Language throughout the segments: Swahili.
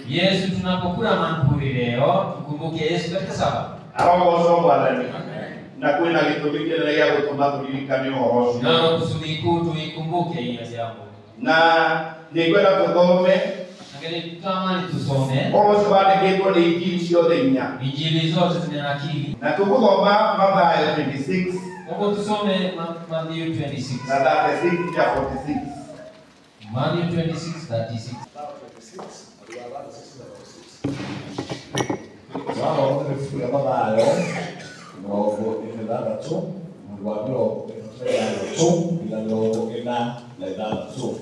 Yesu tunapokula mankuli leo tukumbuke Yesu katika saba. Na kwenda kitumike na ya gutuma turirikane uhoro ucio. Na kusudi kuu tuikumbuke hiyo jambo. Na nikwenda tuthome Ngeli tutamani tusome. Oro cibandikitwo ni injili ciothe inya. Injili zote zimenakili. Na tuguthoma Mathayo 26. Huko tusome Matthew 26. Na 36 ya 46. Matthew 26:36. Sawa, ndio Mathayo. Novo ithatu mwandwabiro ithatu ilalo ina na ithatu.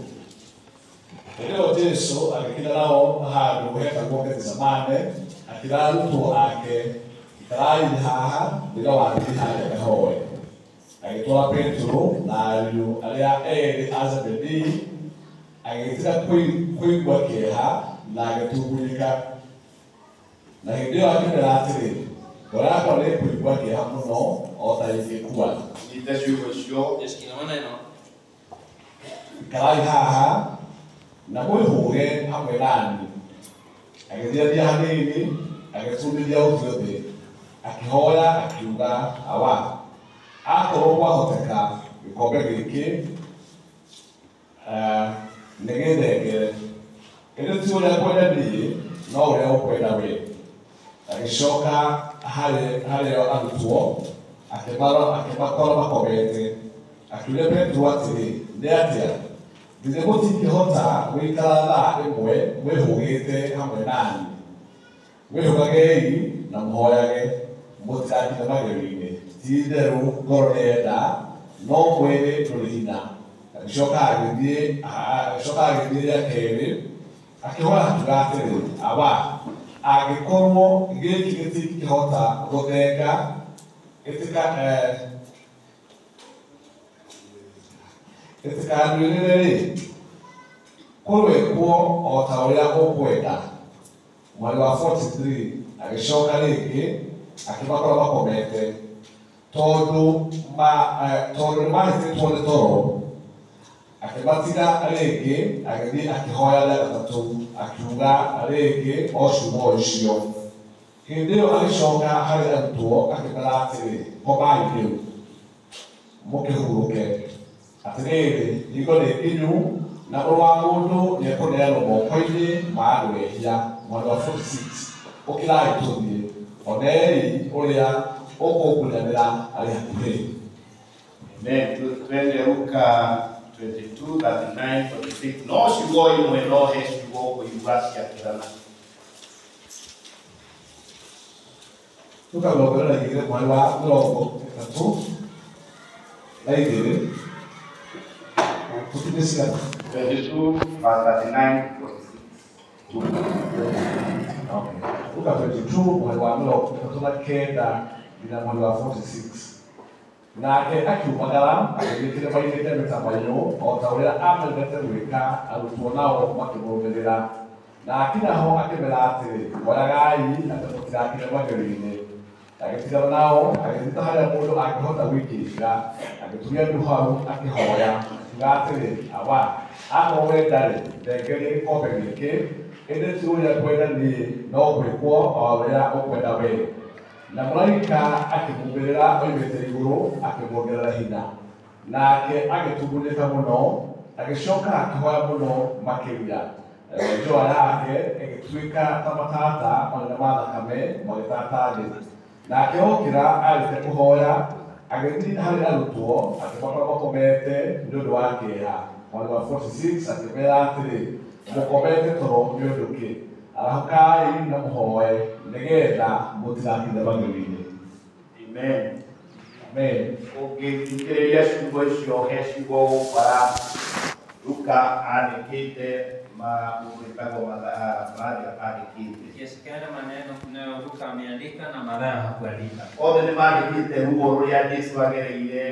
Leo Yesu akikira nao handu heta gwoke zamane akira ruto ake itarai haha bila wathi haha hoe. Agitwara Petro na ariu aria eri Azabedi agitira kuigwa kieha na agitugunika na hindio akimera atiri Orako le kuigwa kieha muno otaikikua Iteciugo cio Eskina maneno. Karai haha na mwihuge hamwe nani agithia hanini agicundiria uthiothe akihoya akiuga awa akorwo kwahoteka gikombe giki nigithengere indi ti uria kwenda nie no uria ukwenda we agicoka harĩo arutwo akĩmakora makomete akiuria Petro atĩrĩ nĩ atĩa githĩ mũtingĩhota gũikara thaa ĩmwe mwĩhũgĩte hamwe nani mwĩhũgagei na mũhoyage mũtigakinye magerio-inĩ ti-itherũ ngoro nĩyenda no mwĩrĩ ndũrĩ hinya agĩcoka agĩthiĩ rĩa kerĩ akĩhoya akiuga atĩrĩ awa angĩkorwo gĩkĩ gĩtingĩhota gũthenga ĩtĩkanduĩrĩre-rĩ kũrwĩkwo o ta ũrĩa ũkwenda. Mweri wa 43 agĩcoka rĩngĩ akĩmakora makomete tondũ nĩmahĩtĩtwo nĩ toro akĩmatiga rĩngĩ agĩthiĩ akĩhoya rĩa gatatũ akiuga rĩngĩ o ciugo icio. Hĩndĩ ĩyo agĩcoka harĩ arutwo akĩmera atĩrĩ komai rĩu mũkĩhurũke atĩrĩrĩ rigo nĩ inyu na mũrũ wa mũndũ nĩekũneanwo moko-inĩ ma andũ ehia. Mweri wa 46 ũkĩrai tũthiĩ onei ũrĩa ũkũngunyanĩra arĩ hakuhĩ. Twende Luka 22:39-46. No ciugo imwe no he ciugo kũigua ciakĩrana. Luka mĩrongo ĩna na igĩrĩ mweri wa mĩrongo ĩtatũ na igĩrĩ tũtinde cigana 22:39-46. Luka 22 mweri wa mĩrongo ĩtatũ na kenda nginya mweri wa 46. Nake akiumagara agĩthiĩ kĩrĩma-inĩ kĩa mĩtamaiyũ o ta ũrĩa amenyete gwĩka arutwo nao makĩmũrũmĩrĩra. Na akinya ho akĩmera atĩrĩ hoyagai atĩ mũtigakinye magerio-inĩ. Agĩtigana nao agĩthiĩ harĩa mũndũ angĩhota gwĩkĩrĩra agĩtumia ndu hau akĩhoya akiuga atĩrĩ awa akorwo wenda-rĩ ndengeria gĩkombe gĩkĩ ĩndĩ ti ũrĩa kwenda niĩ no gwĩkwo o ũrĩa ũkwenda we. Na mũraika akĩmumĩrĩra oimĩte igũrũ akĩmuongerera hinya nake agĩtungũnĩka mũno agĩcoka akĩhoya mũno makĩria. Njũa yake ĩgĩtuĩka ta matata manene ma thakame magĩtata thĩ. Nake okĩra arĩte kũhoya agĩthiĩ harĩ arutwo akĩmakora makomete nĩ ũndũ wa kĩeha. Mweri wa 46 akĩmera atĩrĩ mũkomete toro nĩ ũndũ kĩ arahũkai na mũhoe nĩgetha mũtigakinye magerio-inĩ. Amen. Amen. Ũngĩthikĩrĩria ciugo icio he ciugo ũgũkora Luka andĩkĩte mũndũ Mathayo andĩkĩte. Kiasi gani maneno kunayo Luka ameandika na Mathayo hakuandika. Othe nĩ mandĩkĩte ruo rũrĩa Jesũ agereire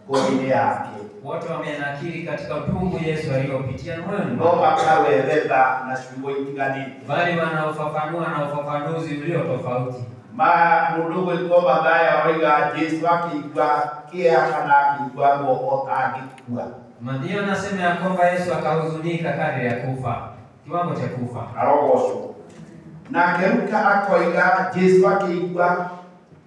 ngoro-inĩ yake. Wote wamenakili katika utungu Yesu aliyopitia moyoni. No makawerethera na ciugo itiganĩte. Bali wanaofafanua na ufafanuzi ulio tofauti. mundu gwitwo Mathaya oiga Jesu akigua kia kana akigua guoko agikua. Mathayo anasema ya kwamba Yesu akahuzunika kadri ya kufa, kiwango cha kufa. Arogocwo. Na Luka akoiga Jesu akigua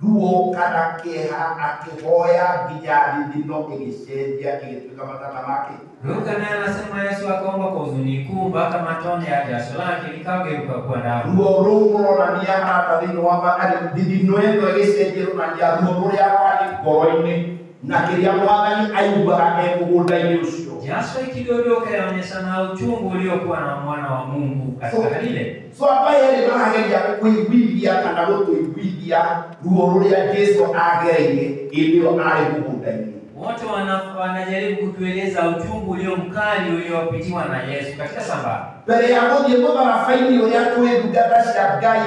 ruo kana kieha akihoya nginya thithino igicenjia igituika matata make. Luka naye anasema Yesu akaomba kwa huzuni kuu mpaka matone ya jasho lake likageuka kuwa damu. Ruo rũronania hata thĩinĩ wa thithino ĩno ĩgĩcenjia rũronania ruo rũrĩa rwarĩ ngoro-inĩ na kĩrĩa Mwathani aiguaga e mũgũnda-inĩ ũcio. Jasho ikidondoka yaonyesha na uchungu uliokuwa na mwana wa Mungu katika lile. So ambaye nĩmarageria kũiguithia kana gũtũiguithia ruo rũrĩa Jesu agereire hĩndĩ ĩyo arĩ mũgũnda-inĩ. Wote wanajaribu kutueleza uchungu ulio mkali uliopitiwa na Yesu katika samba. Mbere ya gũthiĩ mũtharaba-inĩ ũrĩa twĩ ndungata cia Ngai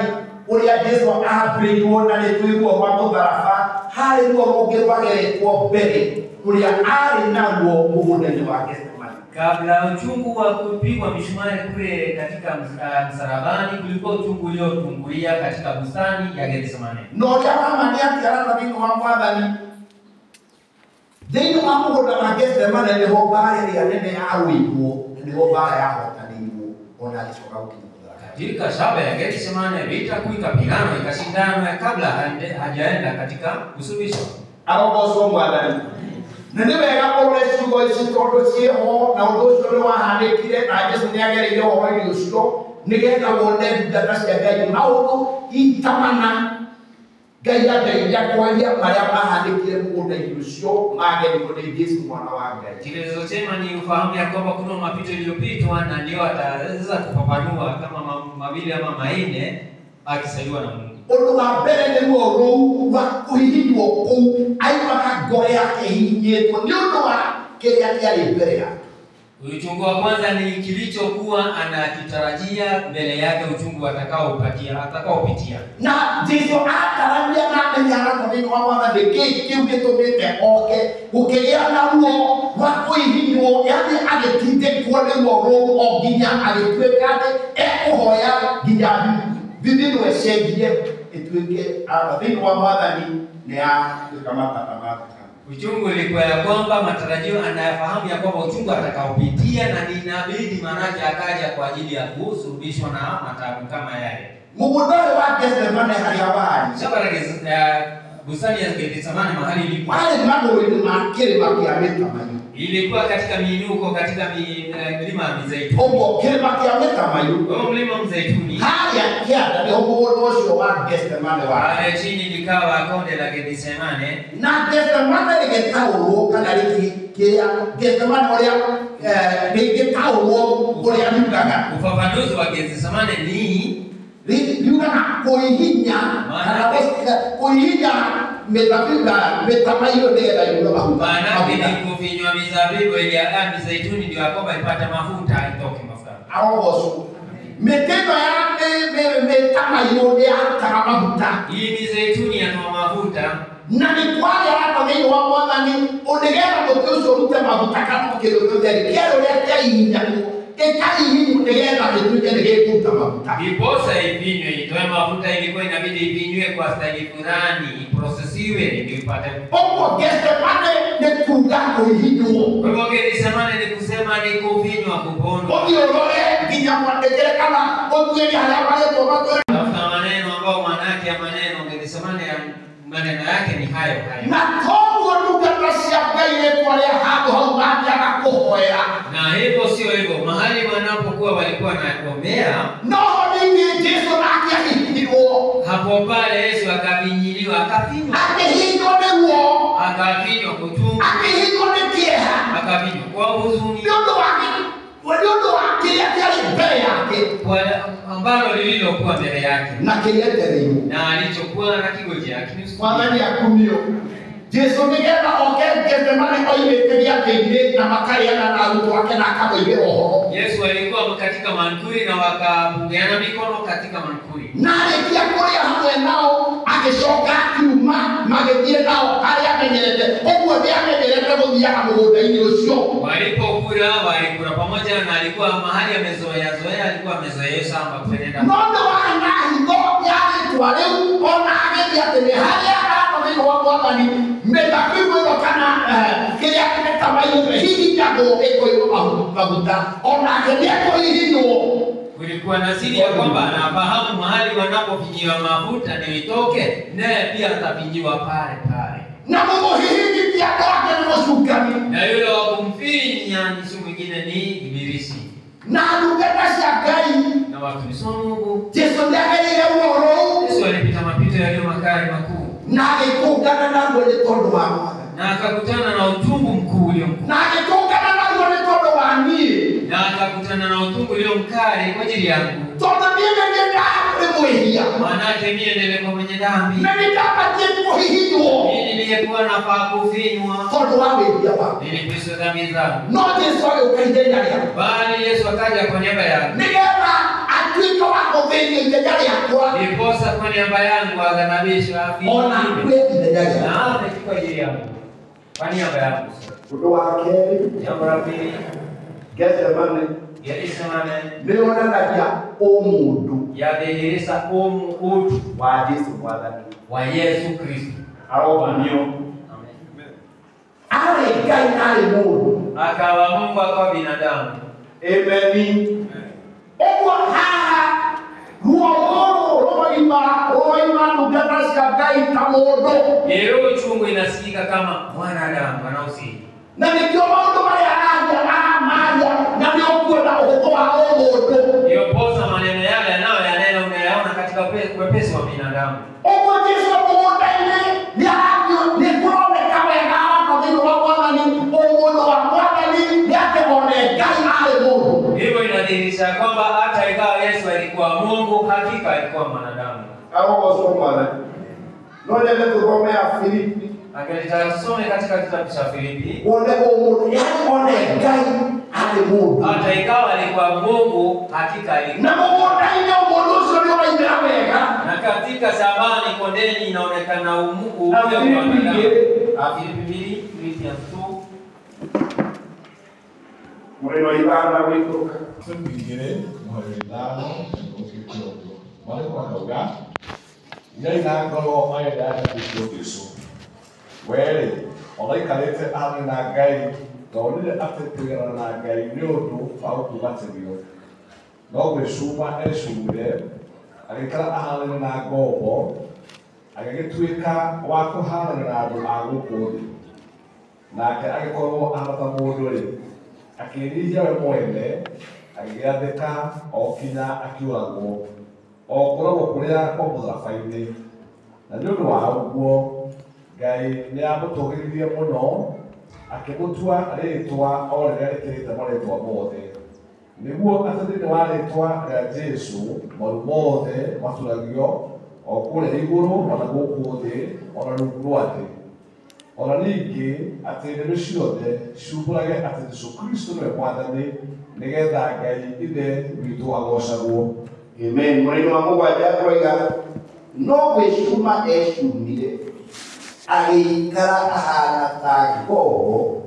ũrĩa Jesu aambĩirwo na nĩ twĩguo wa mũtharaba, harĩ ruo rũngĩ rwageretwo mbere ũrĩa arĩ naguo mũgũnda-inĩ wa Gethsemane. Kabla uchungu wa kupigwa misumari kule katika msalabani, kulikuwa uchungu uliotungulia katika bustani ya Gethsemane. Na ũrĩa wamania kĩarata thĩinĩ wa Mwathani thĩinĩ wa mũgũnda wa Gethsemane nĩho mbara ĩrĩa nene yarũirwo, nĩho mbara yahotanĩirwo ona agĩcoka gũkinya mũtharaba. Katika shamba ya Gethsemane vita kuu ikapigana ikashindana kabla hajaenda katika usuluhisho. Arogocwo Mwathani. Na nĩ wega ũrore ciugo ici tondũ ciĩho na ũndũ ũcio nĩ wahanĩkire na Jesu nĩ agereire ũhoro-inĩ ũcio nĩgetha wone ndungata cia Ngai maũndũ itamana Ngai andeithia kwaria marĩa mahanĩkire mũgũnda-inĩ ũcio magerirwo nĩ Jesu mwana wa Ngai. Kilizosema ni ufahamu ya kwamba kuna mapito iliyopitwa na ndio ataweza kufafanua kama mawili ama manne akisaidiwa na Mungu. Ũndũ wa mbere nĩ ruo rũu rwa kũhihinywo kũu aiguaga ngoro yake ihinyĩtwo nĩ ũndũ wa kĩrĩa kĩarĩ mbere yake. Uchungu wa kwanza ni kilichokuwa anakitarajia mbele yake, uchungu atakaopitia. Na Jesu atarajia na amenyana thĩinĩ wa Mwathani kĩu gĩtũmĩte oke gũkĩgĩa na ruo rwa kũhihinywo, yaani agĩtindĩkwo nĩ ruo rũu o nginya agĩtuĩka atĩ ekũhoya nginya thithino ĩcenjie ĩtuĩke thĩinĩ wa Mwathani nĩ yatuĩka matata make. Uchungu ulikuwa ya kwamba matarajio anayafahamu ya kwamba uchungu atakaopitia na inabidi manake akaja kwa ajili ya kusulubishwa na matabu kama yale. Mũgũnda wa Gethsemane harĩa warĩ. Shamba la bustani ya Gethsemane mahali ilipo. Wale magũrũ-inĩ ma kĩrĩma kĩa Mĩtamaiyũ. Ilikuwa katika miinuko katika milima ya Mizeituni. Ũguo kĩrĩma kĩa Mĩtamaiyũ. Kwa mlima Mzeituni. Harĩa kĩanda nĩho mũgũnda ũcio wa Gethsemane warĩ. Pale chini likawa konde la Gethsemane. Na Gethsemane rĩgĩtaũrwo kana kĩrĩa Gethsemane ũrĩa rĩgĩtaũrwo ũrĩa riugaga. Ufafanuzi wa Gethsemane ni riugaga kũhihinya kana kũhihinya mĩtamaiyũ nĩgetha yume mahuta. Maana ni kufinywa mizabibu ili mizeituni ndio kwamba ipate mafuta itoke mafuta. Arogocwo. Mĩtĩ ĩno ya mĩtamaiyũ nĩ yarutaga mafuta. Hii mizeituni yanatoa mafuta. Na nĩ kwarĩ hata thĩinĩ wa Mwathani nĩgetha mũtĩ ũcio ũrute mafuta kana kĩndũ gĩothe kĩarĩ ũrĩa kĩahihinyanwo ĩkahihinywo nĩgetha gĩtuĩke nĩ gĩkũruta mafuta. Ndiposa ifinywe itoe mafuta, ilikuwa inabidi ifinywe kwa staili fulani, iprosesiwe ndio ipate. Ũguo Gethsemane nĩ kuuga kũhihinywo. Kwa hivyo Gethsemane ni kusema ni kufinywa, kupondwa. Ũthiĩ ũrore nginya mwandĩkĩre kana ũtuĩrie harĩa marĩtwo matũre. Tafuta maneno ambao maana yake ya maneno Gethsemane maneno yake ni hayo. Na koguo ndungata cia Ngai rĩtwa rĩa handũ hau mathiaga kũhoera. Na hivyo sio hivyo, mahali wanapokuwa walikuwa wanaombea, noho ningĩ Jesu nake ahihinyirwo. hapo pale Yesu akafinyiliwa, akafinywa. Akĩhinywo nĩguo. Akafinywa kwa uchungu. Akĩhinywo nĩ kĩeha. Akafinywa kwa huzuni. Nĩ ũndũ wa kĩrĩa kĩarĩ mbere yake. Kwa ambalo lililokuwa mbele yake. Na kĩrĩa etereirwo. Na alichokuwa na kingojea. Mwathani akumio. Jesu nĩgetha oke Gethsemane oimĩte gĩathĩ-inĩ na makarĩana na arutwo ake na akamoigĩra ũhoro. Yesu alikuwa katika mankuri na wakapungiana mikono katika mankuri. Na arĩkia kũrĩa hamwe nao agĩcoka akiuma magĩthiĩ nao harĩa amenyerete. Ũguo nĩamenyerete gũthiaga mũgũnda-inĩ ũcio. Walikula pamoja na alikuwa mahali amezoea, alikuwa amezoea shamba kupenda. No nĩ warĩ na hitho yarĩ itua rĩu ona agethi atĩ nĩ harĩa arathĩinĩ wa Mwathani mĩthako ĩno kana kĩrĩa kĩmetamainĩ hihinyagwo ĩkoirwo maguta onake nĩekũhihinywo. Kulikuwa na siri ya kwamba anafahamu mahali wanapofinyiwa mafuta ndio itoke, naye pia atafinyiwa pale pale. Na mũhihinyi pia kwake nĩ mũcukani. Na yule wa kumfinya si mwingine ni Ibilisi. Na ndungata cia Ngai na watumishi wa Mungu. Yesu ndagerire ũhoro. Yesu alipita mapito yaliyo makali makuu. Na agĩtũngana naguo nĩ tondũ wa Mwathani. Na akakutana na utungu mkuu ulio mkuu. Na agĩtũngana naguo nĩ tondũ wa niĩ. Na akakutana na utungu ulio mkali kwa ajili yangu. Tondũ niĩ nĩ mwĩhia. Maanake mie nilikuwa mwenye dhambi. Na nĩndabatiĩ kũhihinywo. Mimi niliyekuwa nafaa kufinywa. Tondũ wa wĩhia wangu. Nilipishwa dhambi zangu. No Yesu agĩũka ithenya rĩakwa. Bali Yesu akaja kwa niaba yangu. Nĩgetha atuĩke wa gũthĩnio ithenya rĩakwa. Ndiposa kwa niaba yangu aganabishwa afi. Ona akue ithenya rĩakwa. Na afe kwa ajili yangu. Kwa niaba yangu. Ũndũ wa kerĩ. Jambo la pili. Gethsemane. Gethsemane. Nĩyonanagia ũmũndũ. Yadhihirisha utu wa Yesu Mwathani. wa Yesu Kristo. Arobanio. Amen. Arĩ Ngai arĩ mũndũ. Akawa Mungu akawa binadamu. Amen. Ũguo haha roima ndungata cia Ngai ta mũndũ. Leo uchungu inasikika kama mwanadamu anaosi. Na nĩkĩo maũndũ marĩa aramaria na nĩũkuona ũhũthũ wa mũndũ. Ndio posa maneno yale yanayoyanena unayaona katika wepesi wa binadamu. Ũguo Jesũ mũgũnda-inĩ nĩkũroneka wega thĩinĩ wa Mwathani ũmũndũ wa Mwathani nĩakĩone Ngai arĩ mũndũ. Hivyo inadhihirisha kwamba hata ingawa Yesu alikuwa Mungu, hakika alikuwa mwanadamu. Arogosomana. Nonyende tũthomea Filipi. Angelitaka tusome katika kitabu cha Filipi. One mũndũ yaone Ngai arĩ mũndũ. Hata ingawa alikuwa Mungu, hakika alikuwa. Na mũgũnda-inĩ mũndũ ũcio nĩ ũraimĩra wega. Na katika sabani kondeni inaonekana umuku ule wa mwanadamu. Filipi 2:2. Mureno ibana wĩtũka. Tũmigire mũhĩrĩthano ũkĩkĩondo. Marĩkwa kauga Ngai na ngoro ayenda gũkĩo Jesũ. Were onaikarĩte hamwe na Ngai tondire atĩ kwĩgana na Ngai nĩ ũndũ wa gũkubatĩrio. No gwĩcuma ecumire agĩikara ahanaine na ngombo agĩgĩtuĩka wa kũhanana na andũ a gũkũ thĩ. Nake agĩkorwo ahana ta mũndũ-rĩ akĩĩnyihia we mwene agĩgĩathĩka o kinya akĩũragwo o kũragwo kũrĩa kwa mũtharaba-inĩ. Na nĩ ũndũ wa ũguo Ngai nĩamũtũgĩririe mũno akĩmũtua rĩĩtwa o rĩrĩa rĩkĩrĩte marĩĩtwa mothe, nĩguo atĩ thĩinĩ wa rĩĩtwa rĩa Jesũ maũndũ mothe matũragio o kũrĩa igũrũ ona gũkũ thĩ ona rungu rwa thĩ. Ona ningĩ atĩ nĩmĩ ciothe ciumbũrage atĩ Jesũ Kristo nĩwe Mwathani, nĩgetha Ngai Ithe witũ agocagwo. Amen. Mũreno wa mũgwanja akoiga no gwĩcuma ecumire agĩikara ahana ta ngombo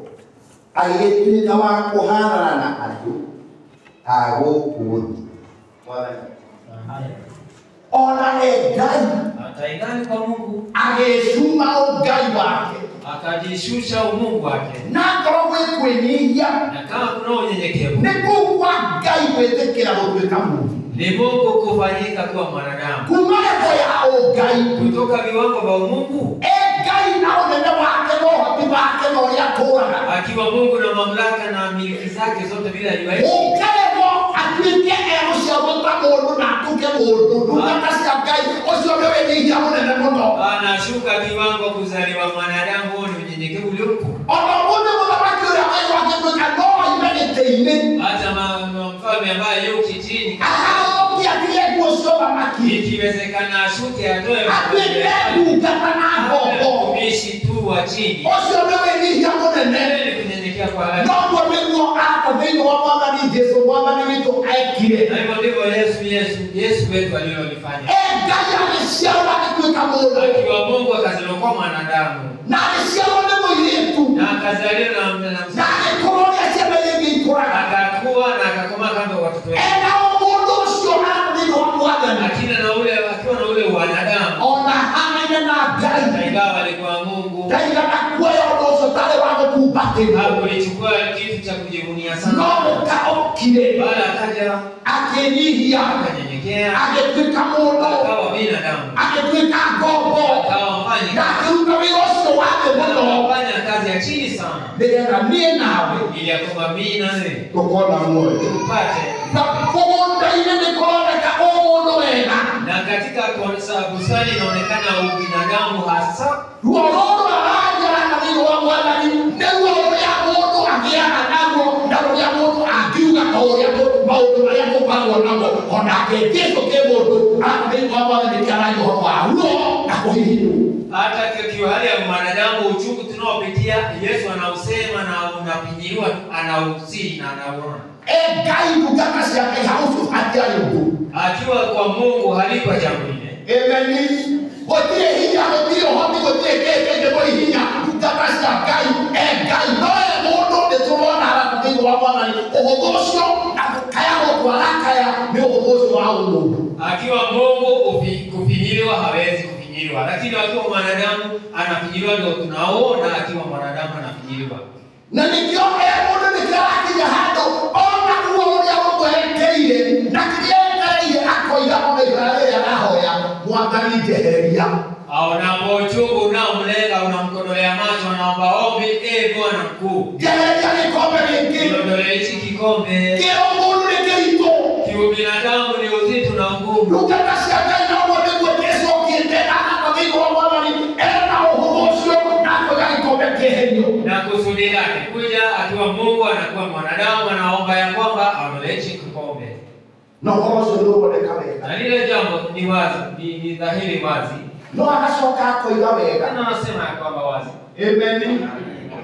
agĩgĩtuĩka wa kũhanana na andũ a gũkũ thĩ. Ona Ngai Ataingani kwa Mungu agĩcuma ũngai wake akajishusha umungu wake. na ngoro gwĩkwĩnyihia Na kama kuna unyenyekevu nĩ kũgwa Ngai gwĩtĩkĩra gũtuĩka mũndũ. ni Mungu kufanyika kuwa mwanadamu. Kuma levo ya ũngai Kutoka viwango vya umungu Ngai na ũnene wake na ũhoti wake na ũrĩa atũũraga akiwa Mungu na mamlaka na miliki zake zote bila aliwahi. ũkĩrwo atuĩke egũciarwo ta mũndũ na atuĩke mũndũ ndungata cia Ngai ũcio nĩ wĩnyihia mũnene mũno. Anashuka kiwango kuzaliwa mwanadamu, huo ni unyenyekevu uliopo. Ona mũndũ mũthamaki ũrĩa wĩ wagĩtuĩka no oime gĩtĩ-inĩ Hata mfalme ambaye yuko chini ahokia atige nguo cia ũthamaki ikiwezekana ashuke atoe atuĩke ndungata na ngombo mtumishi tu wa chini. ũcio nĩ wĩnyihia mũnene. Ni kunyenyekea kwa hali. Noguo nĩguo aka thĩinĩ wa Mwathani Jesũ Mwathani witũ ekire. Na hivyo ndivyo Yesu wetu alilolifanya. Ngai agĩciarwo agĩtuĩka mũndũ Akiwa Mungu akazaliwa kwa mwanadamu. na agĩciarwo nĩ mũirĩtu Na akazaliwa na agĩkorwo nĩ ciana iria ikũraga akakuwa na akakoma kama watoto wake. ena mũndũ ũcio arĩ thĩinĩ wa Mwathani Akiwa na ule wanadamu kwĩgwatĩrwo hakulichukua kitu cha kujivunia no sana, mũkaokire bali akaja akĩnyihia akanyenyekea, agĩtuĩka mũndũ akawa binadamu, agĩtuĩka ngombo akawa na mfanyikazi, akĩruta wĩra ũcio wa thĩ mũno akafanya kazi ya chini sana, nĩgetha niĩ nawe ili ya kwamba mimi na wewe tũkona muoyo tupate. na mũgũnda-inĩ nĩ kũroneka mũndũ wega Na katika bustani inaonekana ubinadamu hasa, ruo rũrũ arajara na thĩinĩ wa Mwathani nĩruo rũrĩa mũndũ agĩaga naguo na rũrĩa mũndũ angiuga ta ũrĩa maũndũ marĩa tũkoragwo namo onake Jesũ kĩ mũndũ thĩinĩ wa Mwathani kĩaragia ũhoro wa ruo na kũhihinywo. hata kwa hali ya mwanadamu uchungu tunaopitia Yesu anausema na unapinyiliwa, anausii na anaona. Ngai ndungata ciake haucu hatiarĩ ũndũ. Akiwa kwa Mungu haliko jambo lile. Amen. Gũtirĩ hinya, gũtirĩ ũhoti, gũtirĩ kĩngĩ hinya ndungata cia Ngai. Ngai nowe mũndũ nĩtũrona haraka thĩinĩ wa Mwathani ũhũthũ ũcio na gũkayagwo kwa rakaya nĩ ũhũthũ ũcio wa ũmũndũ. Akiwa Mungu kufinyiliwa hawezi kufinyiliwa, lakini akiwa mwanadamu anafinyiliwa. Ndio tunaona akiwa mwanadamu anafinyiliwa. Na nĩkĩo mũndũ nĩkĩo arakinya handũ ona ruo rũrĩa rũmwerekeire na kĩrĩa etereire akoiga ona ihora rĩrĩa arahoya Mwathani njehereria. Aonapo uchungu unaomlenga unamkodolea macho, anaomba ombi, Bwana mkuu, Njehereria gĩkombe gĩkĩ. niondolee hichi kikombe. Kĩo mũndũ nĩ kĩritũ. Kiubinadamu ni uzito na ngumu. Ndungata cia Ngai noguo nĩguo Jesũ okĩte agaka thĩinĩ wa Mwathani ena ũhũthũ ũcio na akoiga gĩkombe kĩeherio. Na kusudi lake kuja akiwa Mungu anakuwa mwanadamu, anaomba ya kwamba aondolee hichi kikombe. Na ũhoro ũcio nĩũroneka wega. Na lile jambo ni wazi, ni dhahiri wazi. No agacoka akoiga wega. Tena anasema ya kwamba wazi. Amen.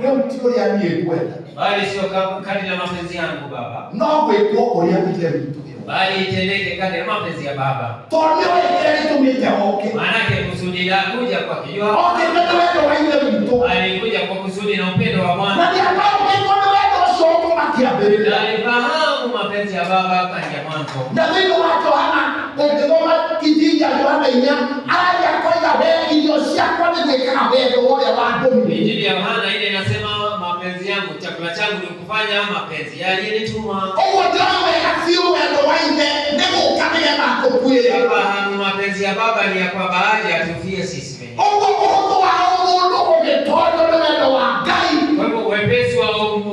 Rĩu ti ũrĩa niĩ ngwenda, Bali sio kadri ya mapenzi yangu Baba, no gwĩkwo ũrĩa Ithe witũ ĩrauga. bali itendeke kadri ya mapenzi ya Baba. Tondũ nĩwe kĩrĩa gĩtũmĩte oke. Maanake kusudi la kuja kwake jua Okĩte nĩ wendo wa Ithe witũ. alikuja kwa kusudi na upendo wa Na Bwana. nĩataũkĩtwo nĩ wendo ũcio ũtũma kĩambĩrĩria. Na alifahamu mapenzi ya Baba tangia mwanzo. Na thĩinĩ wa Johana ũngĩthoma Injili ya Johana 4 araria koiga we irio ciakwa nĩ gwĩkaga wendo wa ũrĩa wandũmire. Injili ya Yohana ile inasema mapenzi yangu, chakula changu ni kufanya mapenzi ya aliyenituma. Ũguo ndĩrawega biũ wendo wa Ithe nĩ gũka nĩgetha atũkuĩre. Afahamu mapenzi ya Baba ni ya kwamba aje atufie sisi wenyewe. Ũguo ũhũthũ wa mũndũ ũgĩtonywo nĩ wendo wa Ngai. Kwa hivyo wepesi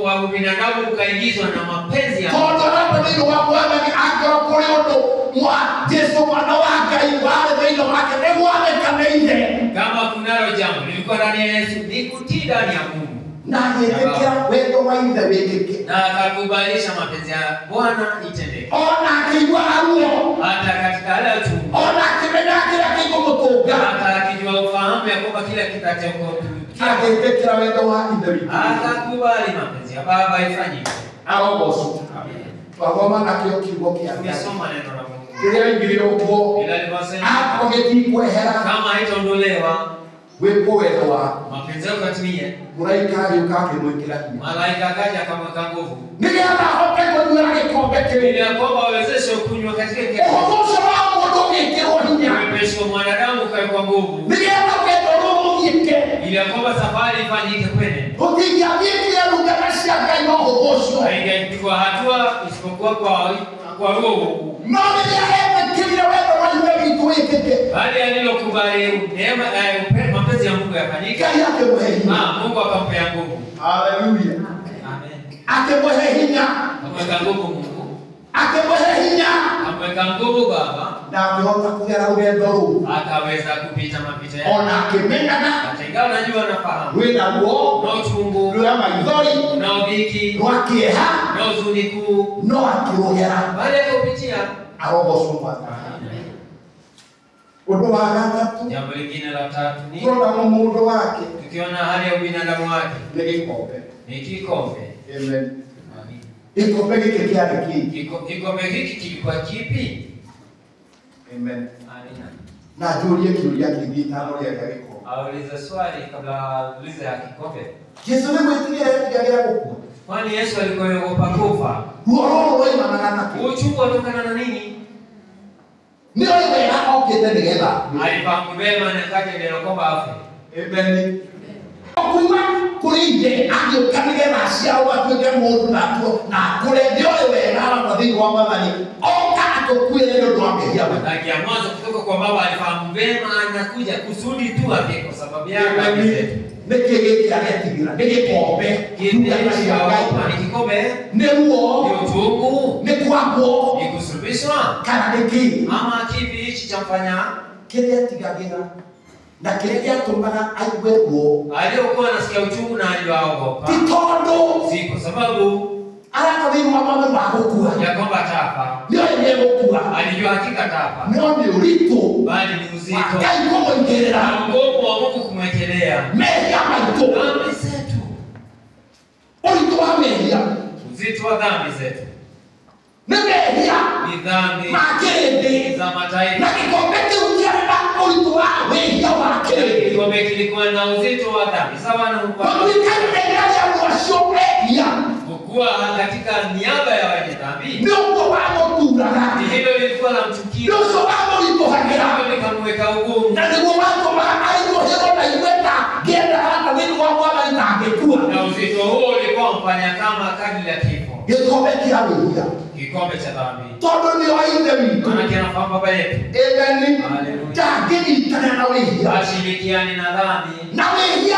wa ubinadamu ukaingizwa na mapenzi ya Mungu. Tondũ arapa thĩinĩ wa Mwathani angĩkorwo kũrĩ ũndũ mwa Jesũ mwana wa Ngai warĩ thĩinĩ wake nĩgwathĩkanĩire. Kama kunalo jambo lilikuwa ndani ya Yesu, ni kutii ndani ya Mungu. Na agĩtĩkĩra wendo wa Ithe wĩkĩke. Na akakubalisha mapenzi ya Bwana itendeke. Ona akĩigua ruo. Hata katika hali ya uchungu. Ona akĩmenya kĩrĩa kĩngĩmũtũnga. Hata akijua ufahamu ya kwamba kila kitakachokutukia. Agĩtĩkĩra wendo wa Ithe witũ. Akakubali mapenzi ya Baba ifanyike. Arogocwo. Twathoma nakĩo kiugo kĩa Ngai. Tumesoma neno la Mungu. Kĩrĩa oigire ũguo. Ila alivyosema Akorwo gĩtikwehera. kama haitaondolewa Wĩkwo wendo wako. mapenzi yako yatimie. Mũraika agĩũka akĩmwĩkĩra hinya. Malaika akaja akamweka nguvu. Nĩgetha ahote kũnyuĩra gĩkombe kĩu. Ili ya kwamba wawezeshe kunywa katika kikombe. Ũhũthũ ũcio wa mũndũ ũgĩkĩrwo hinya. Wepesi wa mwanadamu ukawekwa nguvu. Nĩgetha wendo rũu rũthiĩke. Ili ya kwamba safari ifanyike kwene. Tũtingĩathiĩkire ndungata cia Ngai na ũhũthũ ũcio. Haingepigwa hatua isipokuwa kwa roho. No rĩrĩa etĩkĩrire wendo wa Ithe witũ wĩkĩke. Bali alilokubali neema mapenzi ya Mungu yafanyike. Ngai akĩmũhe hinya. Mungu akampea nguvu. Haleluya. Amen. Akĩmũhe hinya. Akamweka nguvu Mungu. Akĩmũhe hinya. Akamweka nguvu Baba. Na akĩhota kũgera rũgendo rũu. Akaweza kupita mapito yake. Ona akĩmenyaga Hata ingawa najua nafahamu. rwĩna ruo, Na uchungu, rwa maithori, na dhiki, rwa kĩeha, na huzuni kuu. no akĩrũgera. Bali akaupitia. Arogocwo Mwathani. Ũndũ wa gatatũ, Jambo lingine la tatu ni tũrona mũndũ wake tukiona hali ya ubinadamu wake nĩ gĩkombe. ni kikombe. Amen. Gĩkombe gĩkĩ kĩarĩ kĩĩ? Kikombe hiki kilikuwa kipi? Amen. Amina. Na njũrie kĩũria kĩngĩ itanũrĩaga gĩkombe. Auliza swali kabla uliza ya kikombe. Jesũ nĩ gwĩtigĩra etigagĩra gũkua. Kwani Yesu alikuwa anaogopa kufa? Ruo rũrũ rwoimanaga nakĩ? Uchungu watokana na nini? Nĩ oĩ wega okĩte nĩgetha. Alifahamu vema na kaja ndio kwamba afe. Amen. Kuma kũrĩ Ithe agĩũka nĩgetha wa mehia wewe. Na kia mwanzo kutoka kwa baba alifahamu vema anakuja kusudi tu afe kwa sababu ya dhambi zetu. Nekege kiaretigera, negekombe, kikombe, neruo, ni utungu, nekwabo, ni kusulubishwa, kana neki. ama kipi hichi chamfanya Kiaretigera. Na kile tumana aiwewo. Aliyokuwa anasikia uchungu na aliwaogopa. Titondo. Si kwa sababu Arakabiru mama mwagokuwa. ya kwamba atafa. Ndio yegokuwa. Alijua hakika atafa. Ndio ni ulito. Bali ni uzito. Kai kwa ngerera. Mungu wa Mungu kumwekelea. Mehia maito. Dhambi zetu. Ulito wa mehia. Uzito wa dhambi zetu. Mehia. Ni dhambi. Makende. Za mataifa. Na kikombe kiukienda ulito wa mehia wake. Kikombe kilikuwa na uzito wa dhambi. Sawa na Mungu. Kwa kikande ya mwasho mehia. Kuwa katika niaba ya wenye dhambi. Ndio wao tunana. Hilo lilikuwa la mtukio. Ndio sababu lipohakera. Hilo likamweka ugumu. Na ndio watu maaiko hilo na iweka genda hata nini wao wala itangekua. Na uzito huo ulikuwa mfanya kama kadri ya kifo. Kikombe kiamelia. Kikombe cha dhambi. Todo ni wainde mito. Maana kinafahamu baba yetu. Amen. Haleluya. Tageni tana na wewe. Ashirikiani na dhambi. Na wewe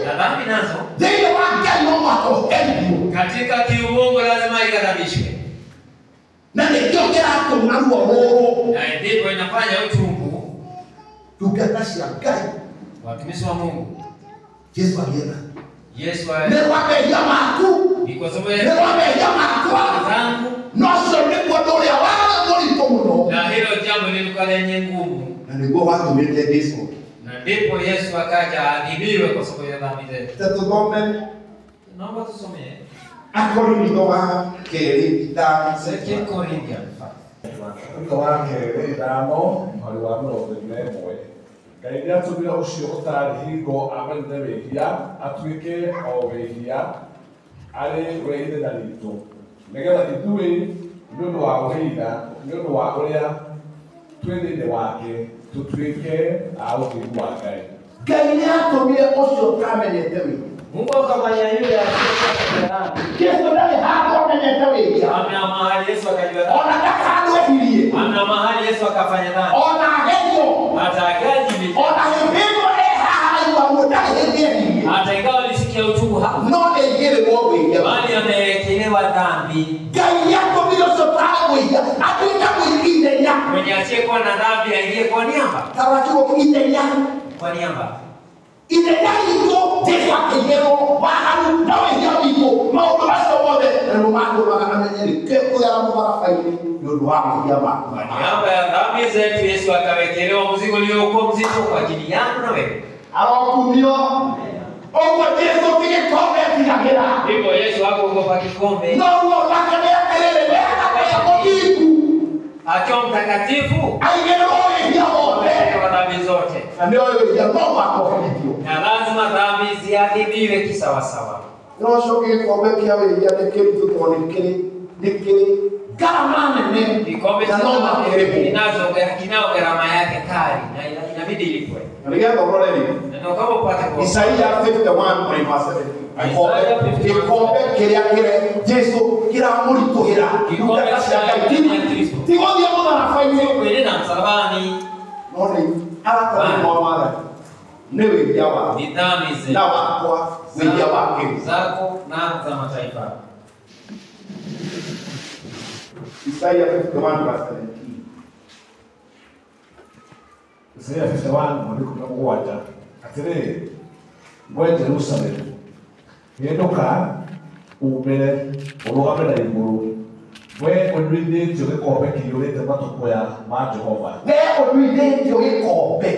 Na dhambi nazo. ndio wangani wako hebu. Katika kiumungu lazima ikadhabishwe. Na ndio hapo mnaruo roho. Na ndipo inafanya uchungu. Tukatashia gai. Watumishi wa Mungu. Yesu alienda. Yesu Ndio wamejia maku. ni kwa sababu Ndio wamejia maku. zangu. Noso ni kwa dole ya wala ndio itomuno. Na hilo jambo lilikuwa lenye ngumu. Na ndio watu mete disco. Na ndipo Yesu akaja adhibiwe kwa sababu ya dhambi zetu. Tatukombe. Naomba tusomee. Akorinto wa keri da 2 Corinthians. Ũndũ wa kerĩ ithano mweri wa mĩrongo ĩrĩ na ĩmwe. Ngai nĩatũmire ũcio ũtarĩ hingo amenire wĩhia atuĩke o wĩhia arĩ we ithenya ritũ nĩgetha ithuĩ nĩ ũndũ wa ũhĩitha nĩ ũndũ wa ũrĩa twĩ thĩinĩ wake tũtuĩke a ũthingu wa Ngai. Ngai nĩatũmire ũcio ũtamenyete wĩhia. Mungu akamfanya yule asiyekuwa na dhambi. Yesu ndiye hakuamenyete wĩhia. Amna mahali Yesu akajua dhambi. Ona ndakandwehirie. Amna mahali Yesu akafanya dhambi. Ona agerio. Hata akaji Ona hĩndĩ haha mũndahĩndĩ. hata ingawa alisikia uchungu hapo. No ĩgĩrĩrwo wĩhia. Bali amewekelewa dhambi. Ngai nĩatũmire ũcio ũtarĩ wĩhia atuĩke wĩhia. Mwenye asiyekuwa na dhambi aingie kwa niaba. Tawakiwa ithenya. Kwa niaba. Ithenya ritũ Jesũ akĩgerwo waharu na wĩhia witũ maũndũ macio mothe nĩmo matũmaga amenye kũgera mũbarabai-inĩ nĩ ũndũ wa wĩhia waku. Kwa niaba ya dhambi zetu Yesu akawekelewa mzigo uliokuwa mzito kwa ajili yangu na wewe. Arokumio. Ũguo Jesũ ti gĩkombe atigagĩra. Ndipo Yesu hakuogopa kikombe. Noguo wake nĩakerere wega mũthingu. Akiwa mtakatifu Aigĩrwo wĩhia wothe. kwa dhambi zote. Na nĩ ũyũ wĩhia no wakohithio. Na lazima dhambi ziadhibiwe kisawasawa. Nocoke gĩkombe kĩa wĩhia nĩ kĩrutĩtwo nĩ kĩrĩ gharama nene. Kikombe cha Na no makĩrĩhwo. kinao gharama yake kali na inabidi ilipwe. Na nĩgetha ũrore rĩu. Na ndio kama upate kwa Isaia 51:7. Gikombe kĩrĩa Jesũ kĩramũritũhĩra. Kikombe cha Kristo. Ti gũthiĩ mũtharaba-inĩ. kwenda msalabani No nĩ aratathi mwa Maathani. Nĩ wĩhia wa ni dhambi zetu. na wakwa wĩhia wake. Zako na za mataifa. Isaia 51:17. Isaia 51 mweri wa mũgwanja atĩrĩrĩ we Jerusalemu hĩndũka umĩre ũrũgame na igũrũ we ũnyuithĩtio gĩkombe kĩiyũrĩte matũkũya ma Jehova. Wee ũnyuithĩtio gĩkombe.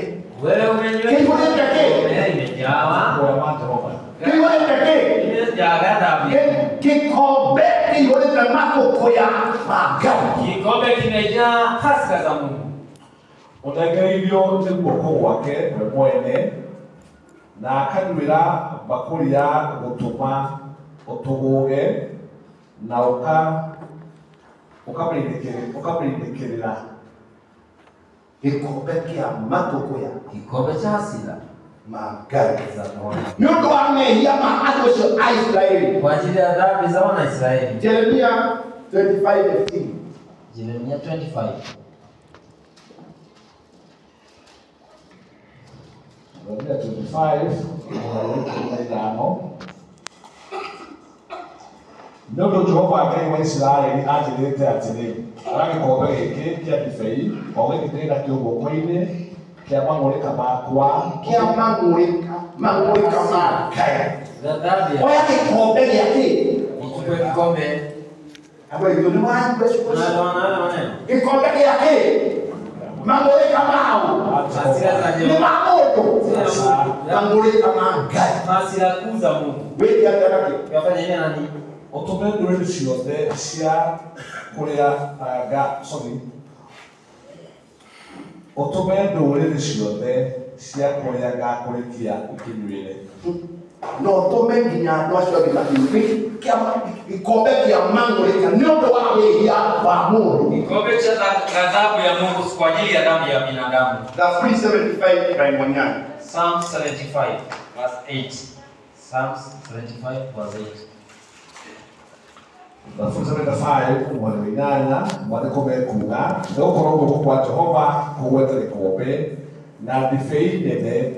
Wewe umenywa Kĩihũrĩte kĩ? imejawa. Matũkũya ma Jehova. Kĩihũrĩte kĩ? Imejaa dhambi. Gĩkombe kĩihũrĩte matũkũya ma Ngai. Kikombe kimejaa hasira za Mungu. Ũnengereirio nĩ guoko gwake we mwene na akanyuĩra mbakũri ya gũtũma ũtũgũge na ũkamĩinĩkĩrĩra. Gĩkombe kĩa matũkũya Kikombe cha hasira ma Ngai. za Bwana. Nĩ ũndũ wa mehia ma andũ acio a Isiraeli. Kwa ajili ya dhambi za wana Israeli. Jeremia 25:15. Jeremia 25. Yeremia 25 Nodo Jehova Ngai wa Israeli anjirĩte atĩrĩ, agagĩkombe gĩkĩ kĩa ndibei, o gĩkĩ na kĩũngũ-inĩ kĩa mang'ũrĩka makwa, kĩa mang'ũrĩka ma Ngai. Oya gĩkombe gĩakĩ? Uchukue kikombe. Hapo ndio ni wapi kikombe gĩakĩ? Mang'ũrĩka mao. Hasira za Ni Jehova. mamoto. Mang'ũrĩka ma Ngai. Hasira kuu za Mungu. Wewe yataka Yafanya nini nani? ũtũme ndũrĩrĩ ciothe cia kũrĩa ũtũme ndũrĩrĩ ciothe cia kũrĩa ngakũrĩkia ikĩnyuĩre. no tome nginya andũ acio angĩ makiuge gĩkombe kĩa mang'ũrĩka nĩ ũndũ wa wĩhia wa mũndũ. Kikombe cha ghadhabu ya Mungu kwa ajili ya dhambi ya binadamu. Zaburi 75 Raimoniani. Psalm 75 verse 8. Psalm 75 verse 8. Zaburi 75 mweri wa 8 mwandĩko mekuga nĩgũkorwo guoko kwa Jehova kũgwete gĩkombe na ndibei nene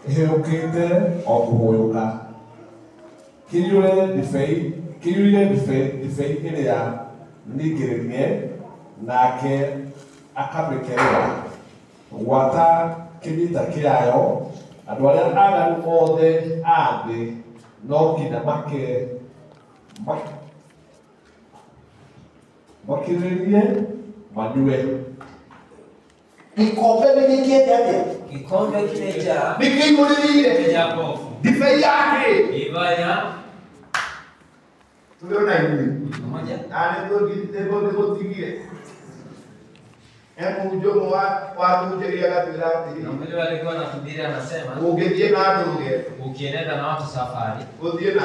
ĩhĩũkĩte o kũhũyũka. Kĩiyũre ndibei ĩrĩa ningĩrĩrie nake akamĩkerera. Gwata kĩnyita kĩayo andũ arĩa aaganu othe a thĩ no nginya makirĩrie manyue. Gĩkombe nĩ gĩkĩte atĩa? Kikombe kimejaa. Nĩ kĩiyũrĩrĩire Kimejaa pofu. ndibei yake. Ibaya. Tuliona hivi. Mmoja. Nĩ gũtigire. Mũnjomo wa kũnjĩria gatwĩra atĩrĩ. Na mbele walikuwa wanahubiri anasema, ũngĩthiĩ na ndũge, ukienda na watu safari, ũthiĩ na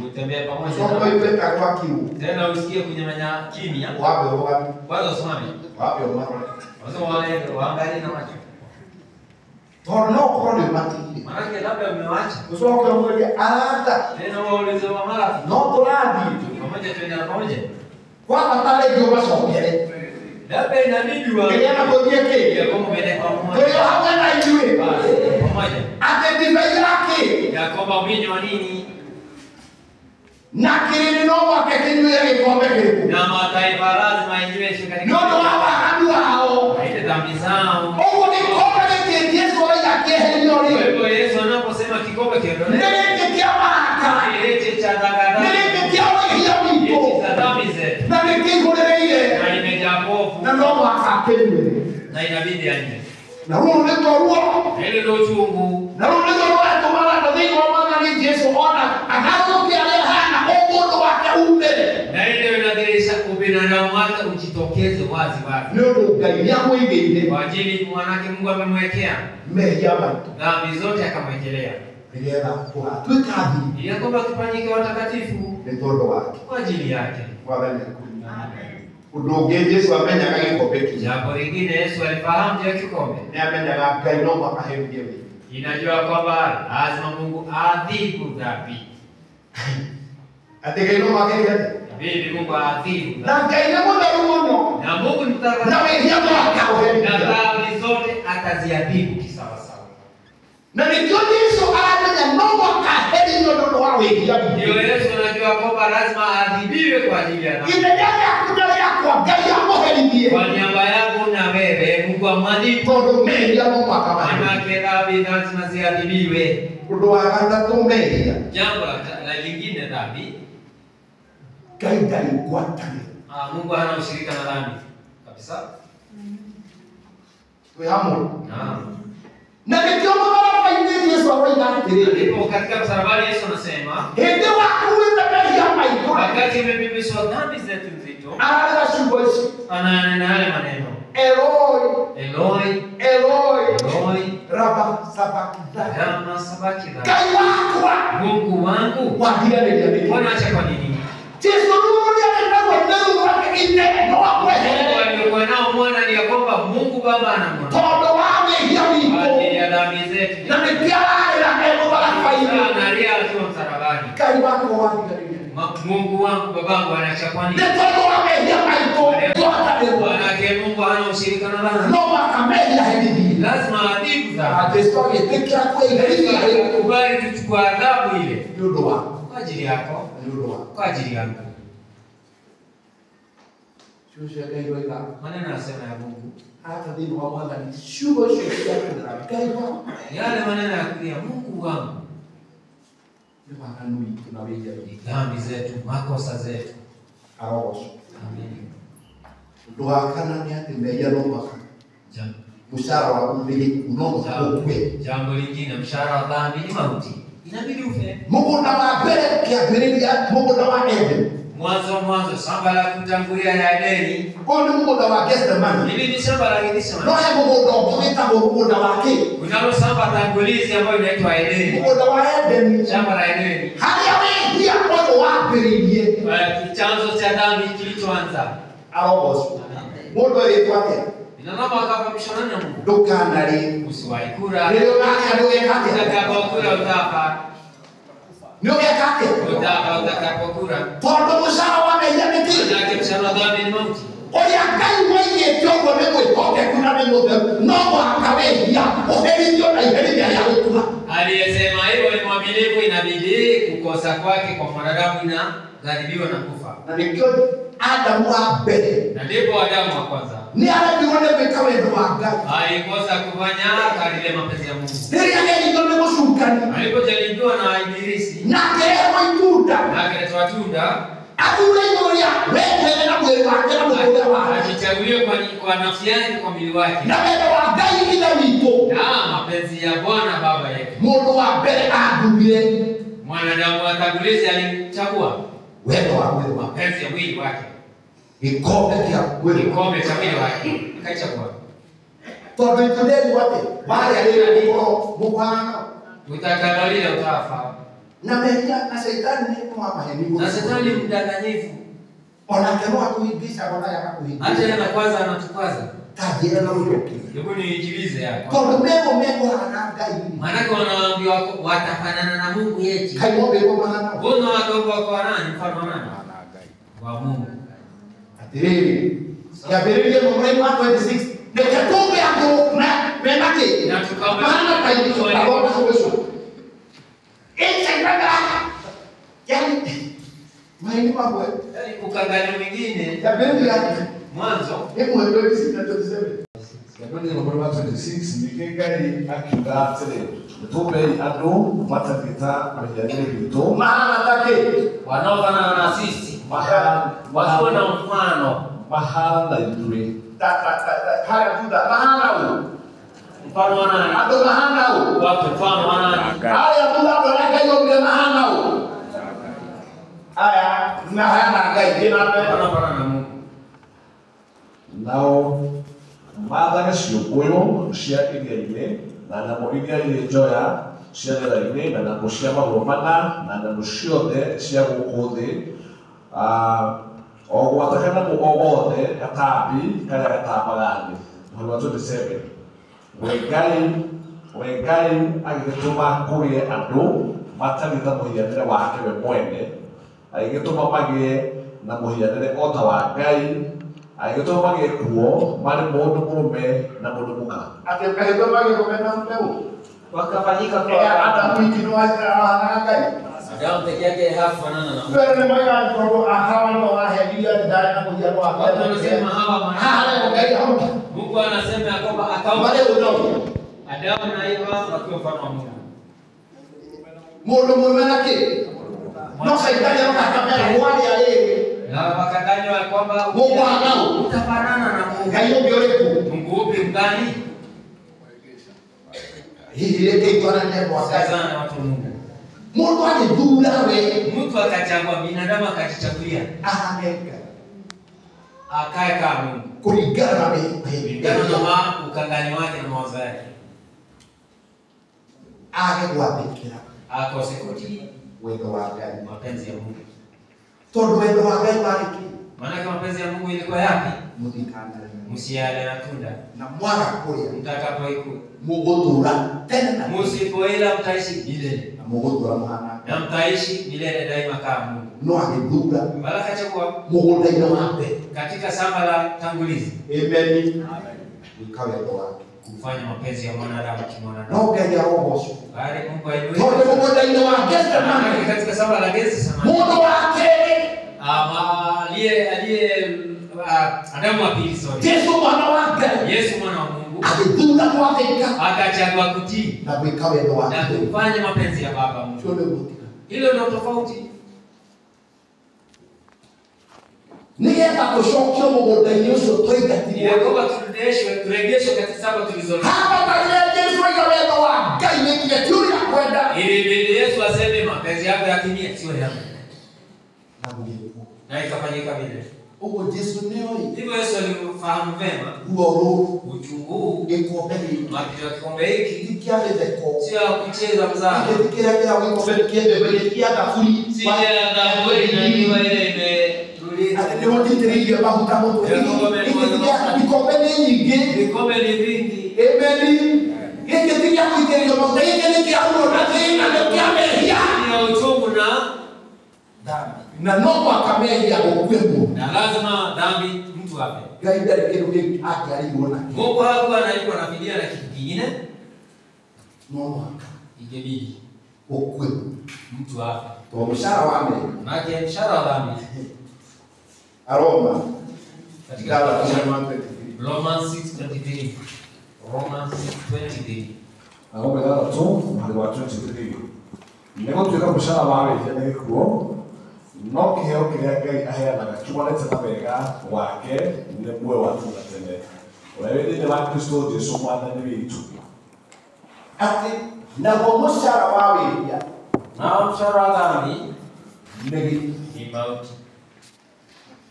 utembee pamoja coka na iwe kagwa kiu. tena usikie kunyamanya kimya. Wape wakati. Kwanza usimame. Wape wakati. Wazo waangalie na macho. Tondũ no ũkorwo nĩ ũmatigire. Maana labda umewacha. Ũcoke ũmũrie arata. Tena waulize wa marafiki. No tũrathiĩ. Pamoja twende pamoja. Wabatara ingĩ ũmacokere. Labda inabidi wa Kĩrĩa na gũthiĩ kĩ? ya kama umeenda pamoja. Tũrĩ hamwe na ithuĩ. Pamoja. Atĩ ndibei yake. Ya kwamba umenywa nini? Na kĩrĩndĩ no mwake kĩnyuĩre gĩkombe gĩkĩ. Na mataifa lazima inyweshe katika. Nĩ ũndũ wa waganu wao. Ile dhambi zao. Ũguo gĩkombe gĩkĩ Yesu oiga kĩeherio Kwa rĩ. hivyo Yesu anaposema kikombe Nĩ kiondolewe, gĩkĩ kĩa baraka. kilete cha Nĩ dhambi. gĩkĩ kĩa wĩhia witũ. Kilete cha dhambi zetu. Na nĩ kĩihũrĩrĩire. Na imejaa pofu. Na no mwaka kĩnyuĩre. Na inabidi anywe. Na rũrũ nĩ ruo. Ile ndio uchungu. Na rũrũ nĩ rwatũmaga andũ thĩinĩ wa Mwathani Jesũ ona agarũrũke arĩa hana ũmũndũ wake umĩre. Na ile inadhihirisha ubinadamu wake ujitokeze wazi wazi. Nĩ ũndũ Ngai nĩamũigĩire Kwa ajili mwanake Mungu amemwekea mehia maitũ. dhambi zote akamwekelea. Nĩgetha tũgatuĩka athiri Ili kwamba tufanyike watakatifu nĩ tondũ wake. kwa ajili yake. Mwathani akũrinda. Ũndũ ũngĩ Jesũ amenyaga gĩkombe kĩu. Jambo lingine Yesu alifahamu juu ya kikombe. Nĩ amenyaga Ngai no mũhaka aherithie wĩhia. Inajua kwamba lazima Mungu adhibu dhambi. Atĩ Ngai no mũhaka aherithie. Bibi Mungu adhibu dhambi. Na Ngai nĩ mũtheru mũno. Na Mungu ni Na mtakatifu. wĩhia no Na akaũherithia. dhambi zote ataziadhibu kisawasawa. Na nĩkĩo Jesũ aramenya no mũhaka aherithio nĩ ũndũ wa wĩhia witũ. Ndio Yesu anajua kwamba lazima adhibiwe kwa ajili ya dhambi. Ithenya rĩaku na rĩakwa Ngai amũherithie. Kwa niaba yangu na wewe Mungu amwadhibu. Tondũ mehia no mũhaka maherithio. Manake dhambi lazima ziadhibiwe. Ũndũ wa gatatũ mehia. Jambo la lingine dhambi. Ngai ndarĩ ngwatanĩro. Mungu hana ushirika na dhambi kabisa. Twĩ hamwe. Naam. Na nĩkĩo mũtharaba-inĩ Jesũ aroiga atĩrĩrĩ. Ndipo katika msalabani Yesu anasema, Hĩndĩ wakuĩte mehia maitũ. wakati imebebeshwa dhambi zetu nzito, Ararĩra ciugo ici. ananena yale maneno. Eloi, Eloi, Eloi, Eloi, raba sabakithani. lama sabakthani. Ngai wakwa. Mungu wangu, Wandiranĩria nĩkĩ? wanaacha kwa nini? Jesũ rũrĩa nĩnagwo nĩru rwake ithe no Mungu akweherere. aliokuwa nao mwana ni ya kwamba Mungu Baba anamwona Tondũ wa wĩhia kwa witũ. ajili ya dhambi zetu. Na nĩkĩo ararĩra mũtharaba-inĩ. Analia akiwa msalabani. Ngai wakwa wandiranĩria. Mungu wangu, babangu anaacha kwa nini? Nĩ tondũ wa mehia maitũ. Ngwatanĩro. Manake Mungu hana ushirika na dhambi. No mũhaka mehia herithie. lazima adhibu dhambi. Atestoke tekra kwa ile Kubali tuchukua adhabu ile. ndio Kwa ajili yako, kwa ajili yangu. Shusha ndio ila Maneno yanasema ya Mungu. hata dini wa Bwana ni shugo shusha kwa kaiwa. Yale maneno ya kulia Mungu wangu. Ni makanuni tunaweza Ni dhambi zetu, makosa zetu. aroso. Amen. Doa kana ni ati meja lomba. Jambo. Mshahara wa mbili unono kwa Jambo lingine, mshahara wa dhambi ni mauti. Inabidi ufe. Mungu na mabere kia berelia Mungu na waende. Mwanzo shamba la kutangulia ya Edeni. Kwa nini Mungu na wagesta mani? Hili ni shamba la Edeni. Roho Mungu ndo kumita Mungu na wake. Unalo shamba tangulizi ambayo inaitwa Edeni. Mungu na waende Shamba la Edeni. haya wewe pia kwa waberelie. Chanzo cha dhambi kilichoanza. Aroso. Mungu aliyefuata. Inanoma akafamishana na Mungu. Dokanari Usiwahi kula. leo nani aliyekati Utakapokula utapa. ndio yakati Utakapokula. Todo mshahara wa mejamiti. Ndio mshahara wa dhambi ni mauti. Oya kai wewe tongo wewe toke kuna neno no akawea oherio na iheria ya ukuma. Aliyesema hivyo ni mwaminifu, inabidi kukosa kwake kwa mwanadamu inaghadhibiwa na kufa. Na ndio Adamu wa mbele. Na ndipo Adamu wa kwanza Ni anajione bekawe ndo aga. alikosa kufanya kadiri mapenzi ya Mungu. Ndio yake ndio mshukani. Alipojaribiwa na Ibilisi Na kero ituda. na akatoa tunda, Adule yoya wewe na mwili wake na mwili wake. akichaguliwa kwa nafsi yake, kwa mwili wake, Na wewe wa gai ila wito. na mapenzi ya Bwana Baba yetu. Mungu wa mbele adubile. Mwanadamu wa tangulizi alimchagua Wewe wa mapenzi ya mwili wake, ikombe kia wewe. kikombe cha mwili wake akaichagua. Todo itudeni wote. Bali aliyekuwa mwana. Utakabalile utafa. Na meja na shetani ni kama maheni. Na shetani mdanganyifu. Onakemwa kuibisha kwa yaka kuibisha. Hata yeye kwanza anatukwaza. Tajira na uyoki. Hebu nijibize hapa. Todo mego ananga hivi. Maana wanaambiwa watafanana na Mungu yeti. Kaimo bego maana. Mbona watu kwa nani? Mfano wa nani? Wa Mungu. Atiriri. Ya bereli ya Moroni 1:26. Nikatombe hapo na memake. Na tukaomba. Maana kaibisha kwa sababu. Yani mahindi mambo. Yaani ukangani mwingine Ya bereli ya mwanzo. Hebu ndio sisi tunatosema. Yaani Romans 26 nikengai akiuga tele. Tupe ando matapita mjadili vitu. Maana take Wanaofanana na sisi. Wasiwe na mfano. Mahala yule. haya tuda mahana huo. Mfano wa nani? Ado mahana huo. Wapi mfano wa nani? Haya tuda baraka hiyo ndio mahana huo. Haya na hana ngai tena Wanaofanana na Mungu. Nao madhaga ciũngũyũ cia iria-inĩ na nyamũ iria irĩ njoya cia rĩera-inĩ na nyamũ cia magũrũ mana na nyamũ ciothe cia gũkũ thĩ, o gwata kanyamũ o gothe gatambi karĩa gatambaga thĩ. Mũhari wa 27. We Ngai agĩgĩtũma kũgĩe andũ matarĩ na mũhianĩre wake we mwene, agĩgĩtũma magĩe na mũhianĩre o ta wa Ngai, agĩgĩtũma magĩe kuo marĩ mũndũ mũrũme na mũndũ mũka. Atakayeto mage komena mpeo. Wakafanyika Hata kwa mwingine wa hana ngai. Adamu peke yake hakufanana na Mungu. Wewe ni maya kwa akawa ndo ahedia ndani na kujalo Watu wanasema hawa hana ngai hapo. Mungu anasema ya kwamba akawa Wale udongo. Adamu na Eva wakiwa mfano wa Mungu. Mundu mwenake. No shaitani akakamera wale yale. Na wakadanganywa kwamba Mungu anao. utafanana na Mungu. Ngai ndio leku. Mungu upi mgani? Hii ile itwana ni kwa kazi. Sana watu wa Mungu. Mungu alidhura we. Mtu akachagua, binadamu akajichagulia Ahaneka. akae kama Mungu. Kulingana na Kulingana na ukanganyi wake na mawazo yake. agegwathikira Akose kutii wendo wa Ngai. mapenzi ya Mungu. Tondu wendo wa Ngai wariki Maana kama mapenzi ya Mungu ilikuwa yapi? muthikana Msiale na tunda. na mwaga kuria Mtakapoikula. mugutura tena Msipoila mtaishi milele. na mugutura muhana Na mtaishi milele daima kama Mungu. no agithura Baraka chakua mugunda-inĩ wake katika shamba la tangulizi. amen ikawe ndo wake kufanya mapenzi ya mwanadamu kimwanadamu. No Ngai arogocwo. Bali Mungu ainuliwe. Tondu mugunda-ini wa Getsemani, Katika shamba la Getsemani, mundu wa keri, Adamu wa pili, Yesu mwana wa Ngai, Yesu mwana wa Mungu, agithura gwathĩka, akachagua kutii na gwĩka wendo wake na kufanya mapenzi ya Baba Mungu. Hilo ndio tofauti. Nigetha tũcokio mũgũnda-inĩ ũcio twaingatirwo. Yakoba turejeshwe katika saba tulizonazo. Hapa pale Yesu aiga wendo wa Ngai nĩkinya ti ũrĩa kwenda. Ili Yesu aseme mapenzi yako yatimie, sio yangu. Na ikafanyika vile. Ugo Yesu nĩoĩ. Hivyo Yesu alifahamu vema Ruo uchungu gĩkombe gĩkĩ. mapito ya kikombe hiki Ti kĩa mĩtheko. sio ya kucheza mzaha. Gĩkĩ kĩrĩa kĩra gĩkombe kĩendebere kĩa thaburi. Si ya thaburi na niwa ile imetulia. Atĩ nĩwatitĩrĩirie maguta mũtwe. Gĩkombe nĩ nyingĩ. Vikombe ni vingi. Amen. Gĩkĩ ti gĩa gũitĩrĩrio maguta. Gĩkĩ nĩ kĩa ruo na thĩna nĩ kĩa mehia. Ni ya uchungu na dhambi. Na no mũhaka mehia gũkue mũndũ. na lazima dhambi mtu afe. Ngai ndarĩ kĩndũ kĩngĩ angĩarirwo nakĩo. Mungu hakuwa analikuwa anafidia na kitu kingine. No mũhaka Ingebidi gũkue mtu afe. tondũ mũcara wa mehia. Maana mshahara wa dhambi Aroma katika Romans 6:23. Romans 6:23. Aroma 6:23. Nĩgũtuĩka mũcara wa wĩhia nĩ gĩkuũ, no kĩheo kĩrĩa Ngai aheanaga kiumanĩte na wega wake nĩ muoyo wa tene na tene ũrĩa wĩ thĩinĩ wa Kristo Jesũ Mwathani witũ. atĩ naguo mũcara wa wĩhia Na mshahara wa dhambi nĩ mauti.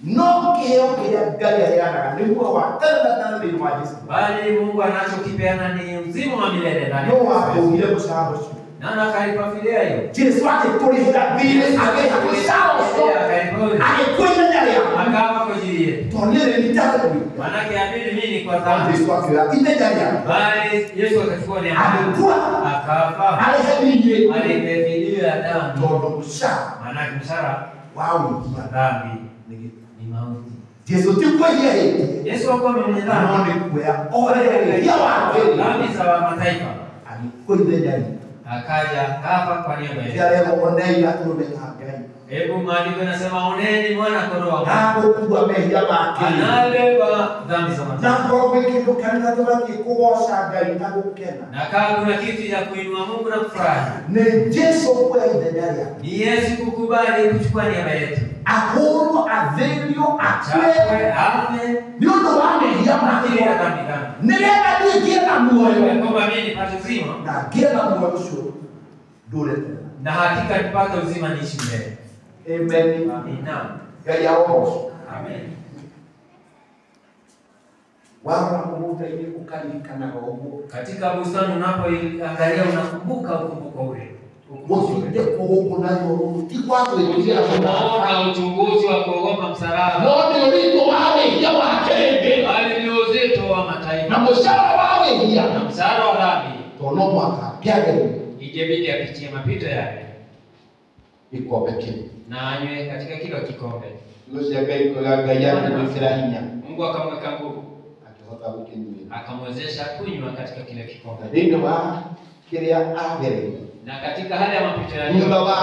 no kĩheo kĩrĩa Ngai aheanaga nĩ muoyo wa tene na tene thĩinĩ wa Jesũ. Bali Mungu anachokipeana ni uzima wa milele ndani No yake. wabũgire mũcara ũcio. Na akalipa fidia hiyo. Jesũ agĩkũrĩhĩra thirĩ agĩha mũcara ũcio agĩkwĩmenya rĩakwa. Akafa kwa ajili yetu. Tondũ nĩ rĩnitagwo. Maana yake mimi ni kwa dhambi. Jesũ akĩoya imenya rĩakwa. Bali Yesu akachukua neema. Agĩkua. Akafa. Arĩhe thirĩ. Alipefidia dhambi. Tondũ mũcara Maana mshahara wa wĩhia wa dhambi ni mauti. Jesũ ti kwĩhia hĩndĩ. Yesu alikuwa mwenye dhambi. No nĩ kuoya wĩhia wake. Dhambi za mataifa. Agĩkwĩmenya rĩakwa. Akaja hapa kwa niaba yetu. Leo onei atumeka Ngai. Hebu maandiko yanasema oneni mwana kondoo wa Mungu. Nagũkua mehia make. Anabeba dhambi za mataifa. Na kwa kĩndũ kanitha tũbatĩ kũgoca Ngai na gũkena. Na kama kuna kitu cha kuinua Mungu na kufurahi, Nĩ Jesũ kuoya ithenya rĩake. ni Yesu kukubali kuchukua niaba yetu. Ahũrwo athĩnio Achapwe akue afe nĩ ũndũ wa mehia ili make. dhambi dhambi. Nĩgetha niĩ ngĩe na muoyo. Kwamba mimi nipate uzima Na ngĩe na muoyo ũcio ndũre tene. na hakika nipate uzima niishi milele. Amen. Amina. Ngai arogocwo. Amen. Warora mũgũnda-inĩ ũkaririkanaga ũguo. Katika bustani unapoangalia unakumbuka ukumbuko ule. Gũthindĩkwo gũkũ naruo rũrũ ti gwa gwĩtigĩra mũndũ. Na uchunguzi wa kuogopa msalaba. No nĩ ũritũ wa wĩhia wa kĩrĩndĩ. Bali ni uzito wa mataifa. Na mũcara wa wĩhia. Na msalaba wa dhambi. Tondũ no mũhaka kĩagerio Igebidi apitie mapito yake. gĩkombe kĩu. Na anywe katika kila kikombe. Ũcio Ngai akĩmwĩkĩra hinya. Mungu akamweka nguvu. Akĩhota gũkĩnyuĩra. Akamwezesha kunywa katika kile kikombe. Thĩinĩ wa kĩrĩa agereire. Na katika hali ya mapito yake. Thutha wa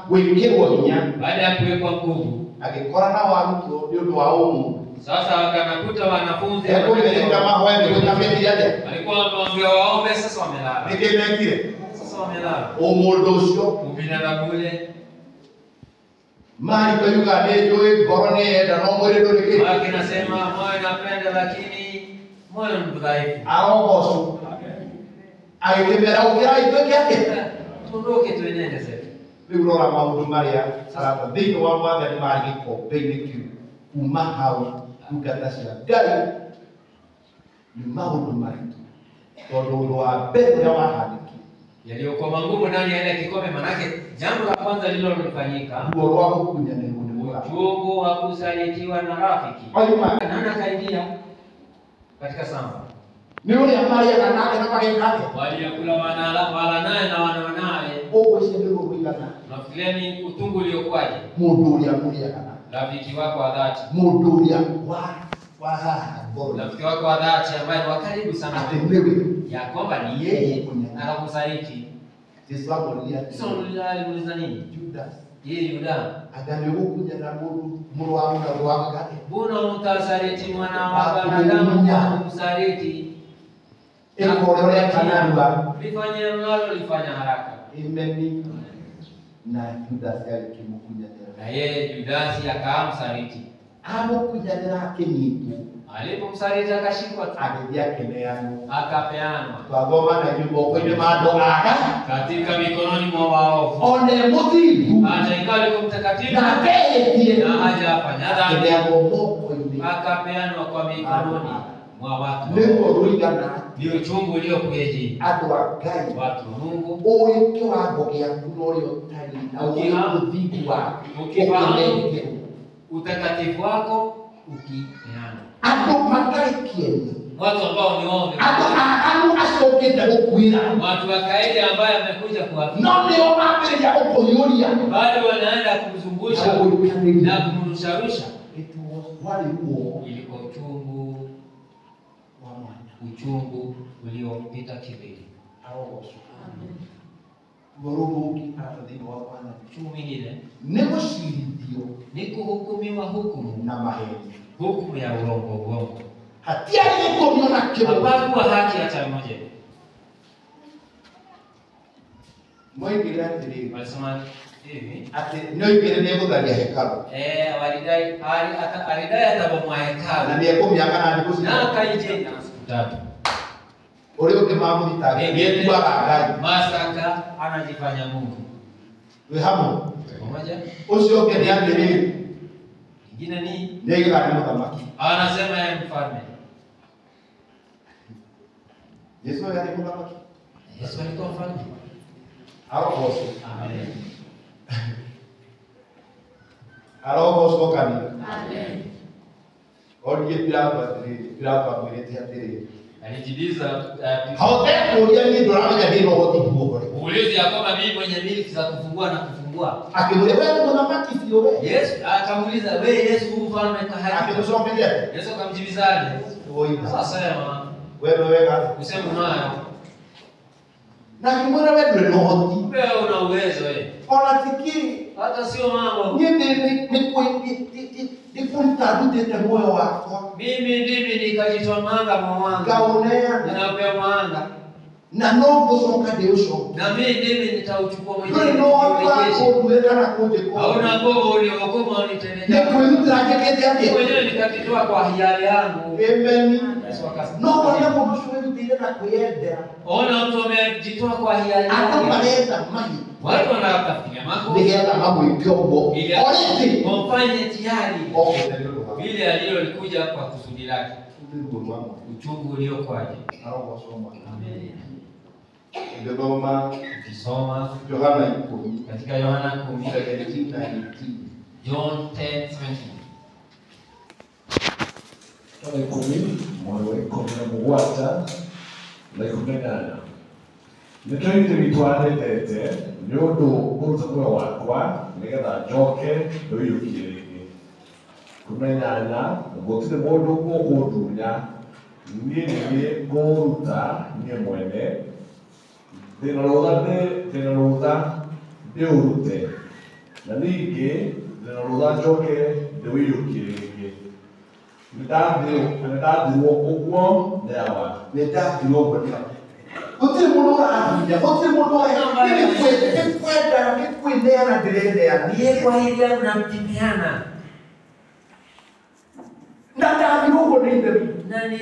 gwĩkĩrwo hinya. Baada ya kuwekwa nguvu. Agĩkora na warutwo nĩ ũndũ wa ũmũ. Sasa wakanakuta wanafunzi Ekũmĩrĩka mahoya nĩ gũtamĩthia atĩa. walikuwa wameambiwa waombe, sasa wamelala. Nĩkĩ mekire? Sasa wamelala. Ũmũndũ ũcio. Ubinadamu ule. Maandĩko yuga nĩ njũĩ ngoro nĩ yenda no mwĩrĩ ndũrĩ kĩndũ. Maana kinasema moyo unapenda lakini moyo ni mdhaifu. Arogocwo. Agĩkĩmera ũkĩra ituĩke atĩa. Tuondoke tuenende zetu. Rĩu rora maũndũ marĩa arata thĩinĩ wa Mwathani marĩ gĩkombe-inĩ kĩu. Kuma hau ndungata cia Ngai nĩ maũndũ maritũ. Tondũ ũndũ wa mbere ũrĩa wahanĩkire Yaliyokuwa magumu ndani ya ile kikombe, manake jambo la kwanza lililofanyika, ruo rwa gũkunyanĩrwo nĩ mũrata. uchungu wa kusalitiwa na rafiki. Oima Nani akaingia katika samba? nĩ ũrĩa marĩaga nake na mageka atĩa. Waliokula wala naye na wana wanaye. Ũgwĩciria nĩ ruo rũigana. Nafikiria ni utungu uliokuwaje? Mũndũ ũrĩa mũrĩaga nake. Rafiki wako wa dhati. Mũndũ ũrĩa rafiki wako wa dhati ambaye wa karibu sana ya kwamba ni yeye anakusaliti. Sio aliuliza nini? Yuda aganyokuja na muru wangu na roho yake. Mbona mtasaliti mwana wa wanadamu kwa kumsaliti? Ekolea kanamba. Lifanye nalo lifanya haraka. Imeni na Judas alikimkuja tena. Na yeye Judas akamsaliti. Amokuja tena kinyitu. Alipomsaliti akashikwa akija keneano. Akapeanwa. Twagoma na jumbo kwenye madoa katika mikononi mwa waovu. One mudhibu. Hata ingawa alikuwa mtakatifu na pete na hajafanya dhambi. Akapeanwa kwa mikononi mwa watu. Leo ruigana ndio chungu uliokueje. Adwagai watu wa Mungu. Oyo kiwango kia kunolio tali na udhibu wako. Ukifahamu utakatifu wako ukipeana. Ado magai kieni. Watu ambao ni waovu. Ado asoketa okuira. Watu wa kaida ambaye amekuja kuwafia. None omapere ya okoyoria. Bado wanaenda kumzungusha na kumrusharusha. Wale huo ilikuwa uchungu wa mwana. Uchungu uliopita kibiri. Amen. Gorobuki atadini wa Bwana. Uchungu mwingine negoshiridio ni kuhukumiwa hukumu na maheri. Hukumu ya uongo. Hatia ile na kero. Hapakuwa haki hata moja. Mwingine atili. Walisema hivi. Ati nyoigere nego ndani hekalu. Alidai atabomoa hekalu. Na ndiye miaka na ndikusi. Na akaijenga siku 3. Ole uke mamu nitake. Ndiye tu akagai. Masaka anajifanya Mungu. We hamu. Pamoja. Usio ke ndiye nini? Ingine ni ndiye kama mtamaki. Anasema yeye mfalme. Yesu alikuwa mtamaki. Yesu alikuwa mfalme. Hapo bosi. Amen. Halo bosi kani. Amen. Odi Pilato amwelete atiri. Alijibiza hautaki kulia ni drama ya hilo wote kubwa. Ulizi ya kwamba mimi mwenye miliki za kufungua na kufungua. Akimuuliza wewe kuna maki sio wewe? Yesu akamuuliza wewe Yesu mfalme kwa haki. Akimsomea. Yesu akamjibizaje? Sasa wewe useme unayo. Na kimwona wewe ndio hoti. Wewe una uwezo wewe. Onatiki hata sio mambo. Ni kumtabuti te moyo wako. Mimi ndimi nikajitoa manga mwanga. Kaonea ninapewa mwanga. Na nobo soka deusho. Na mimi ndimi nitauchukua mwenyewe. Wewe no wako kuweka na koje kwa. Hauna nguvu uliokoma unitendea. Ni kuimtra kete yake. Mwenyewe nikajitoa kwa hiari yangu. Amen. Yesu akasema. No wala mtu wewe ndile na kuyenda. Ona mtu amejitoa kwa hiari yake. Atamaleta maji. Watu wanatafutia mambo. Nigenda mambo ikiobo. Olete. Wamfanye tayari. Okay, ndio. Vile alilolikuja kwa kusudi lake. Uchungu uliokwaje. Roho soma. Amen. Ndio ukisoma Yohana 10 katika Yohana 10 John 10:17 Yohana 10 moyo wako mnamwata na kunena nitoite mitware tete nyodo kuruta kwa wakwa nigetha njoke ndoyukie ringi kumenyana gutire mundu gukundunya niĩ ngũruta niĩ mwene thĩna rũtha ndĩũrute na ningĩ thĩna rũtha njoke ndĩwĩiyũkie rĩngĩ nĩndathirwo ũguo nĩawa nĩndathirwo ũguo gũtirĩ mũndũ ũrahinya gũtirĩ mũndũ nĩkwenda nĩkwĩneana ndĩreneana niĩ kwa hili yangu namtipeana na ndathirwo ũguo nĩ ithe nani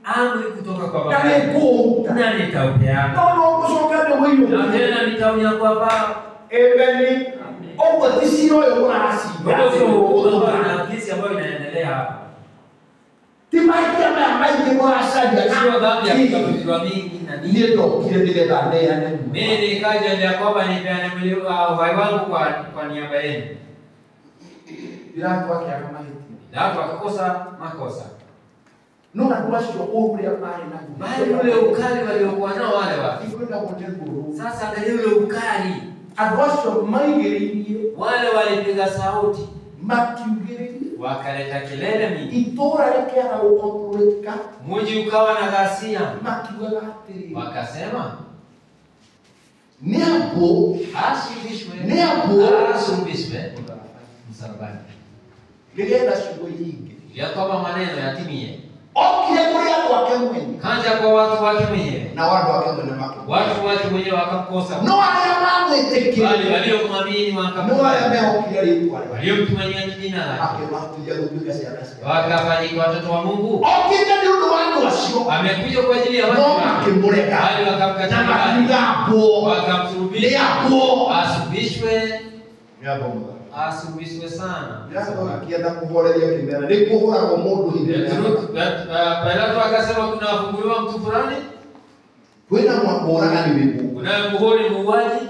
amri kutoka kwa Baba. Nani nitaupeana. No kusoka ndio wewe. Na tena nitaunya kwa Baba. Amen. Ogo tisiro yo kurasi. Na kesi ambayo inaendelea hapa. Timaiki ambaye kwa asali sio dhambi ya kukabidhiwa mingi na ndio kile vile dhambi ya nani. Mimi nikaja ya kwamba nipeane mwili uhai wangu kwa niaba yenu. Bila wake kama hivi. Watu wakakosa makosa. Nuna kuwashwa ule ambaye na bali ule ukali waliokuwa nao wale watu. Ikwenda kutenguru. Sasa angalia ule ukali. Adwashwa maigeri wale walipiga sauti. Makiugeri wakaleta kelele mingi. Itora rĩkĩaga gũkontrolĩka. Mji ukawa na ghasia. Makiugaga atĩrĩrĩ. Wakasema Nĩambo asumbishwe msalabani. nĩgetha ciugo nyingĩ. Ya kwamba maneno yatimie. Okire kũrĩ andũ ake mwene. Kaja kwa watu wake mwenyewe. Na watu wake mwene make. Watu wake mwenyewe wakamkosa. No arĩa mamwĩtĩkĩrire. Bali waliomwamini No wakamkosa. arĩa mehokire rĩĩtwa rĩake. Waliomtumainia jina lake. Akĩmakuja gũtuĩka ciana ciake. Wakafanyika watoto wa Mungu. Okire nĩ ũndũ wa andũ acio. Amekuja kwa ajili ya watu No wake. makĩmũrega. Bali Na wakamkataa. makiuga mbo. Wakamsulubisha. Nĩambo. Asubishwe. Nĩambo mũthaka. Asubishwe sana. Nĩambo akienda kũhoreria kĩmera. Nĩ kũhũragwo mũndũ hĩndĩ ĩrĩa. Pilato akasema kuna wafunguliwa mtu fulani. Kwĩna mũragani wĩkuo. Kuna muhuri muuaji.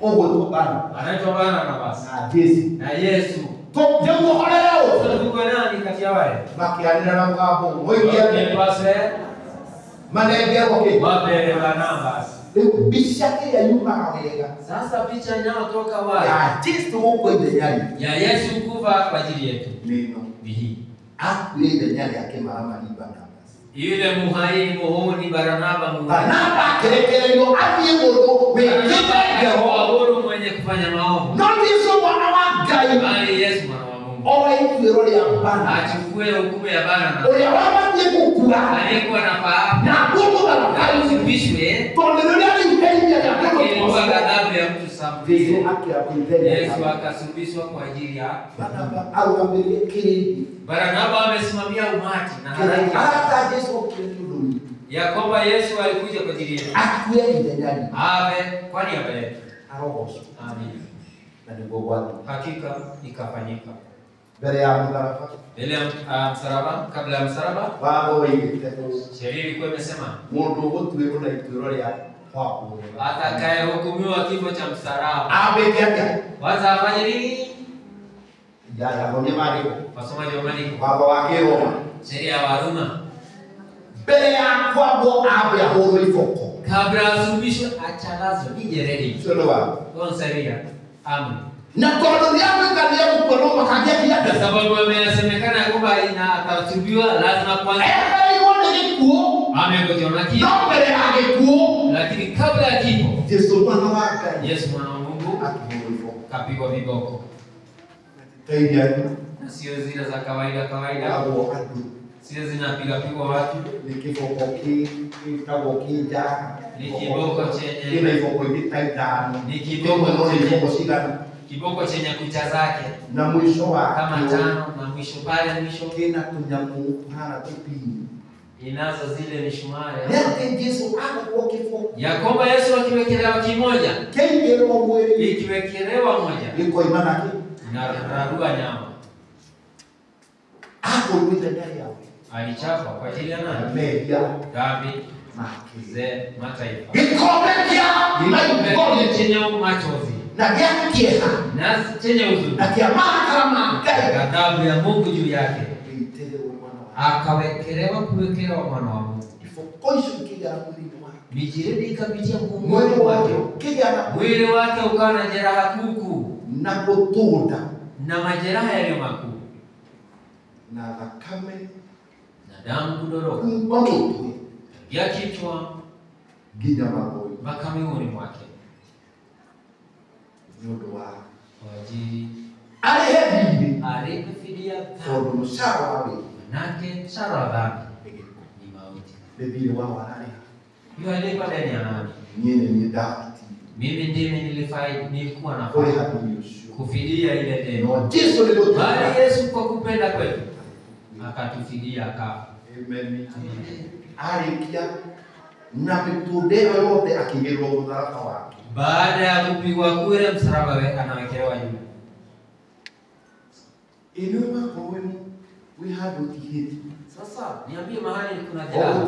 Ũguo tũbana. Anaitwa Barnabas. Na Yesu. Na Yesu. Tũmuhorere ũũ. Tunafungwa nani kati ya wale? Makĩanĩrĩra na mũgambo mũingĩ. Wapase. Manengerwo kĩ. Wapele Barnabas. Rĩu mbica ĩrĩa yumaga wega. Sasa picha inayotoka wapi? Ya Kristo gũkũ ithenya-inĩ. Ya Yesu kufa kwa ajili yetu. Nĩno. Ni hii. Akuire ithenya rĩa kĩmaramari Barnabas. Yule muhaini muhuni Barnaba muhuni. Barnaba akĩrekererio athiĩ mũndũ wĩkĩte Kwa huru mwenye kufanya maovu. no Jesũ mwana wa Ngai. Bali Yesu mwana wa Mungu. Owe ituĩro rĩa Barnaba. Achukue hukumu ya Barnaba. Ũrĩa wabatiĩ gũkua. Aliyekuwa na fahamu. Na ngũkũ Barnaba. Asubishwe. Tondũ rĩrĩa rĩihenya rĩa Ilikuwa mũndũ ghadhabu ya mtu sambuzi. Jesũ akĩabu ithenya. Yesu akasubishwa kwa ajili ya Barnaba arũgamĩrĩire kĩrĩndĩ. Barnaba amesimamia umati na halaiki. Hata Jesũ okire nĩ ũndũ witũ. Ya kwamba Yesu alikuja kwa ajili yetu. Akue ithenya-inĩ. Ave kwa niaba yetu. Arogocwo. Amen. Na nĩguo gwathĩ. Hakika ikafanyika. Mbere ya mũtharaba. Mbele ya msalaba, kabla ya msalaba, Watho waigĩte sheria ilikuwa imesema mũndũ ũgũtuĩrwo na ituĩro rĩa kwao. atakayehukumiwa kifo cha msalaba. Abeke atĩa? Kwanza afanye nini? Yathomie maandĩko. Wasomaji wa maandiko. Watho wa Kĩroma. Sheria ya Warumi. Mbere ya kwambwo ambe ahũrwo iboko. Kabla asubishwe achalazwe ijeredi. Ũcio nĩ watho. Kwa sheria. Amen. Na tondũ nĩamwĩkanire gũkua no makagĩa Kwa kiatu. sababu imesemekana kwamba atatubiwa lazima kwanza Eheirwo nĩ gĩkuũ. amegojewa na No kifo. mbere ya gĩkuũ. Lakini kabla ya kifo, Jesũ mwana wa Ngai Yesu mwana wa Mungu akĩhũrwo iboko. kapigwa viboko. Teithia Na sio zile za kawaida kawaida. agwo andũ. Sio zinapigwa watu. Nĩ kĩboko gĩtagwo kĩnjaga. Ni kiboko chenye Kĩna iboko ingĩ ta ithano. Ni kiboko Kĩmwe no nĩ chenye iboko cigana. kiboko chenye kucha zake Na mwisho wa kama tano, na mwisho pale mwisho kĩna tũnyamũ hana tũpini. inazo zile mishumaa. Nĩatĩ Jesũ agwo kĩboko. Ya kwamba Yesu akiwekelewa kimoja, Kĩaigĩrwo mwĩrĩ. ikiwekelewa moja Gĩkoima nakĩ. inararua nyama. Ahũrwo ithenya rĩao. Alichapa kwa ajili ya nani? Mehia Dhambi make. ze mataifa. Gĩkombe kĩa maithori Kile chenye machozi na gĩa kĩeha na chenye huzuni, na kĩa marakara ma Ngai. ghadhabu ya Mungu juu yake, Gĩitĩrĩrwo mwana wa kuwekelewa mwana wa Mungu. iboko icio ikĩgera mwĩrĩ wake. Mijiridi ikapitia Mwĩrĩ mwili wake wake, ũkĩgĩa na mwili wake ukawa na jeraha kuku na gũtũnda na majeraha yaliyo makuu na thakame na damu kudoroka kuma mũtwe ya kichwa nginya magũrũ mpaka miguuni mwake, nĩ ũndũ wa kwa ajili arĩhe thiirĩ alipe fidia tondũ dhambi, mũcara wa wĩra manake mshahara wa dhambi nĩ gĩkuũ. ni mauti. Nĩ thiirĩ wa wararĩha. Hiyo alipa deni ya nani? Niĩ nĩ niĩ ndabatire Mimi ndimi nilikuwa na kũrĩha thirĩ ũcio. kufidia ile deni, No Jesũ nĩ gũtũma. bali Yesu kwa kupenda kwetu akatufidia akafa. Amen. Arĩkia na mĩtũnde ĩyo yothe akĩigĩrĩrwo mũtharaba wake. Baada ya kupigwa kule msalaba anawekelewa juu. Ĩnũĩ makorwo wĩ handũ ũtigĩtie. Sasa niambie mahali kuna jeraha,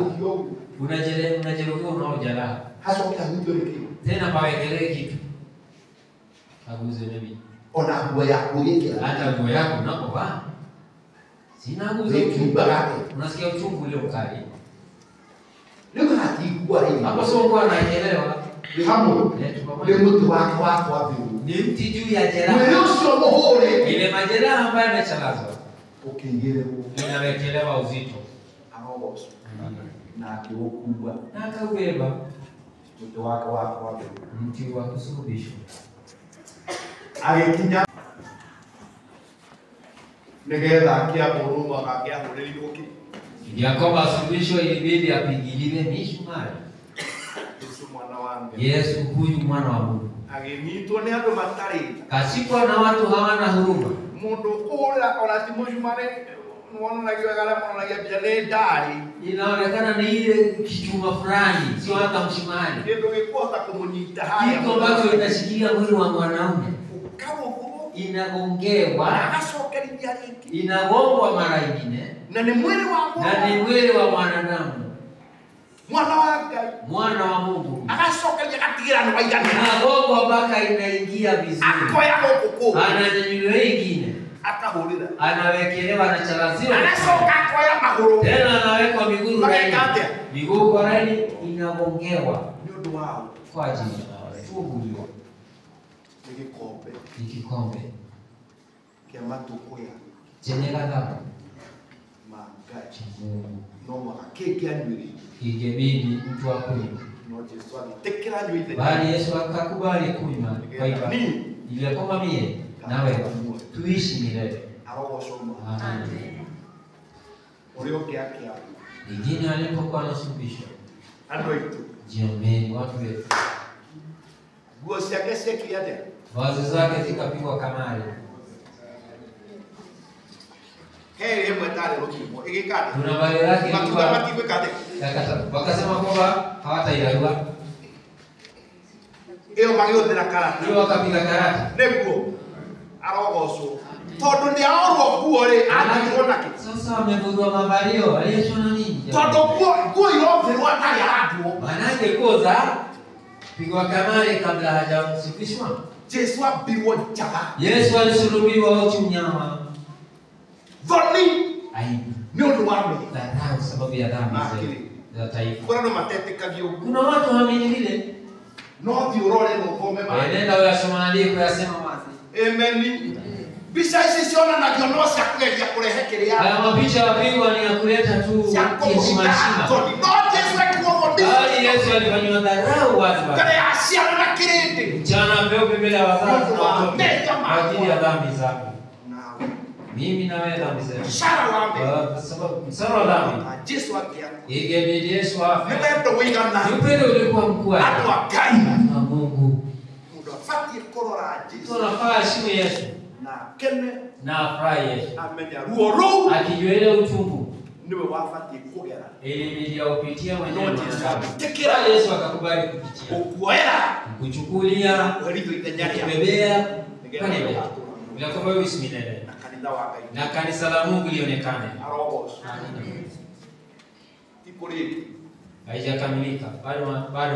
unajeruhiwa unao jeraha, Hacoke ahutio nĩ kĩĩ? tena pawekelee kitu aguze mimi, Ona nguo yaku ũgĩkĩra. hata nguo yako unapovaa sina guze Wĩkiumba gake. unasikia uchungu ule ukali Rĩu hatingua rĩngĩ. hapo, sio kwa anaelewa Hamwe letu nĩ pamoja, mũtĩ wake wa kwambĩrwo. ni mti juu ya Mwĩrĩ jeraha, ũcio ucio muhuri ile majeraha ambayo amechalazwa ukingirwo inawekelewa uzito arogoso na akiukubwa na akaubeba mtu wake wako mti wa kusulubishwa agikinya nigetha akiamuruma akagiahuririrwo ki Yakobo asulubishwa ilibidi apigiliwe misumari. Yesu mwana wangu Yesu huyu mwana wa Mungu aginyitwo ni andu matari kasikwa na watu hawana huruma. Mundu ula ona timusumari wanagiwa gala wanagia bijane ndari Inaonekana ni ile kichuma fulani, sio hata mshimari. ndio ngekuwa kumunyita haya Kiko ambacho inashikilia mwili wa mwanaume. kama Inagongewa, agacokerithia ringi inagongwa mara nyingine, na ni mwili wa Mungu na ni mwili wa mwanadamu, mwana wa Ngai mwana wa Mungu. agacokerithia gatigira no waigana Inagongwa mpaka inaingia vizuri. akoya guku Ananyanyuliwa ingine, akahurira anawekelewa na chalaziwa. agacoka akoya maguru Tena anawekwa miguu laini. Magekate. Miguu kwa laini inagongewa ni undu wao kwa ajili ya tubuliwa. nigikombe Ni kikombe kia matukuya chenye ghadhabu magachi Mungu. no magakekia nywiri Ingebidi mtu akunywe, no Yesu agitekera nywiri bali Yesu akakubali kunywa. Kwa hivyo ile kwamba mie na wewe tuishi milele. arogocoma Amen. uri ukiakia Ingine alipokuwa anasubishwa, andu aitu jiomeni watu wetu, nguo ciake ciekire vazi zake zikapigwa kamari. heri imwe tari rukimo igikate Kuna bali lake matuga ilikuwa matigwikate wakasema kwamba hawatairarua, iyo magiothira karata hiyo wakapiga karata. niguo arogocwo tondu ni aorwo nguo ri atigirwo naki Sasa wamevurua mavalio, aliyechona nini? tondu nguo irothirwo atari aranduo Manake nguo za pigwa kamari kabla hajasufishwa. Jesu ambirwo njaga Yesu alisulubiwa uchi unyama, thoni aibu, ni undu wa me dharau sababu ya dhambi za taifa. kuna no matetikagia uguo Kuna watu hawaamini vile. no thi urore no thome ma Nenda uyasoma maandiko yasema wazi. amen bica ici cionanagio no cia kugeria kurehe kiria Haya mapicha wapigwa ni ya kuleta tu heshima. no Jesu akiwa Bali Yesu alifanywa dharau wazi wazi. kare aciara na kirindi Mchana peupe mbele ya wazazi na watoto kwa ajili ya dhambi zako. nawe Mimi na wewe dhambi zetu. shara wambe Kwa sababu msara wa dhambi Jesu akia ingebidi Yesu afe. ni wendo wigana Ni upendo ulikuwa mkuu andu wa akai Mungu. mundu afatie kurora Jesu Tunafaa heshimu Yesu na kene na afurahi Yesu. amenya ruo ru Akijua ile uchungu niwe wafatie kugera ilibidi aupitie mwenyewe mwanadamu. tekera Yesu akakubali kupitia. ukuera Kuchukulia, werithio itenyaria kubebea, kanebe. Bila kwamba wewe usimilele. na kanitha wa Ngai Na kanisa la Mungu lionekane. arogocwo ikuriki Haijakamilika. Bado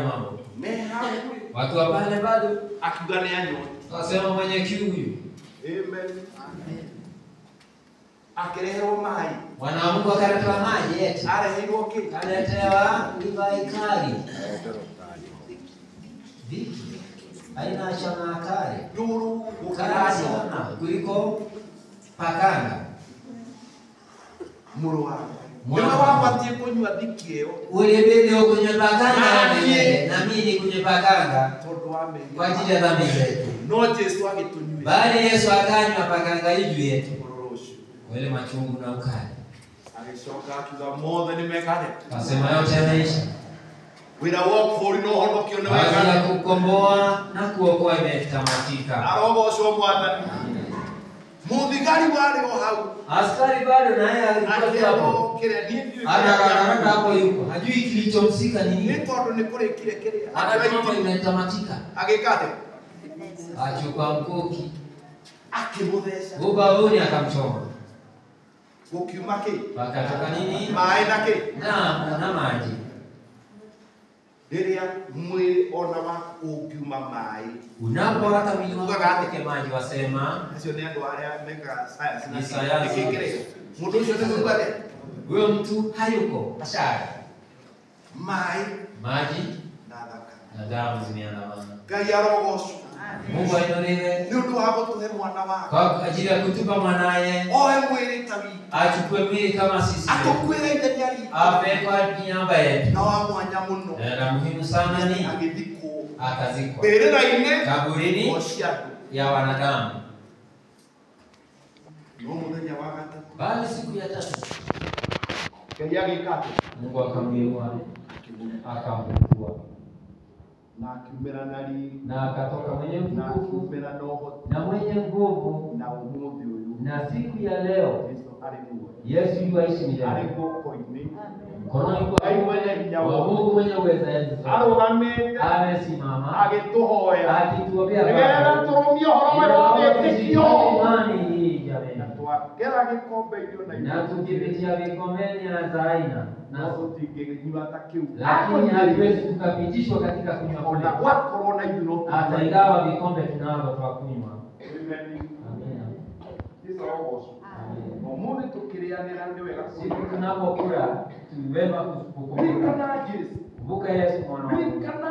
mambo. me hau Watu wa pale bado akiuga ni anyo wasema mwenye kiu huyu. amen akireherwo mai Bwana wa Mungu akaletewa maji eti. areheirwo ki Kaletewa divai kali. Viki. Haina chana kali. nduru Kali ukarajo sana kuliko pakanga. muru wa niwe wafatie kunywa thiki iyo Ulibidi ukunywe pakanga na mimi nikunywe pakanga tondu wa me kwa ajili ya dhambi zetu. no Jesu agitunywe Bali Yesu akanywa pakanga hii juu yetu. urorosho Wale machungu na ukali. agicoka akiuga mothe ni mekane Wasema yote yanaisha. wira wokuri no honokio ni Kazi ya mekane kukomboa na kuokoa imetamatika. arogocwo mwathani muthigari wari o hau Askari bado naye alikuwa hapo. akero kire ni Ana hapo yuko. Hajui kilichomsika ni ni nini. tondu ni kurikire kiria Hata mambo imetamatika. agikate Achukua mkuki. akimutheca Ubavuni akamchoma. gukiuma ki Wakatoka nini? mai na ki Na maji. riria mwiri ona waku ungiuma mai Unapowaka mwili wako katika maji wasema acio ni andu aria meka science Ni science. ikikire mundu ucio tigugate huyo mtu hayuko ashara. mai Maji na thaka na damu zimeandamana. Ngai arogocwo Mungu ainuliwe Ni undu wa gutuhe mwana wake. kwa ajili ya kutupa mwanaye Oe mwili tawi. achukue mwili kama sisi, Atukwire ithenya ritu. afe kwa niaba yetu. Na wa mwanya muno. Na muhimu sana ni Agithikwo. akazikwa Mbirira-ini kaburini wa ciandu. ya wanadamu. No muthenya wa gatatu. Bali siku ya tatu Ngai agikate. Mungu akamwinua akamfufua Na akiumira na riri. na akatoka mwenye Na nguvu akiumira na ũhoti. na mwenye nguvu, Na umuthi uyu. na siku ya leo Yesu arĩ muoyo. Yesu yuaishi Arĩ milele. guoko-inĩ. Mkono Ngai mwenye hinya wa wothe. Mungu mwenye uweza enzi zote Arũgamĩte. amesimama Agĩtũhoya. akituombea Nĩgetha tũrũmie ũhoro mwega wa wĩtĩkio. imani hii jamani, Na twagera gĩkombe-inĩ na na tukipitia vikombeni za aina no na tũtingĩnyua ta kĩu. lakini hatuwezi tukapitishwa katika kunywa kule, Ona gwakorwo na ithuĩ no hata ingawa vikombe tunavyo twa kunywa. Amen. Amina. Isogocwo. Amina. Ũmũthĩ tũkĩrĩanĩra nĩ wega Siku tunapokula tuwema kukumbuka ririkana Jesu. kumbuka Yesu mwana wa Mungu, Ririkana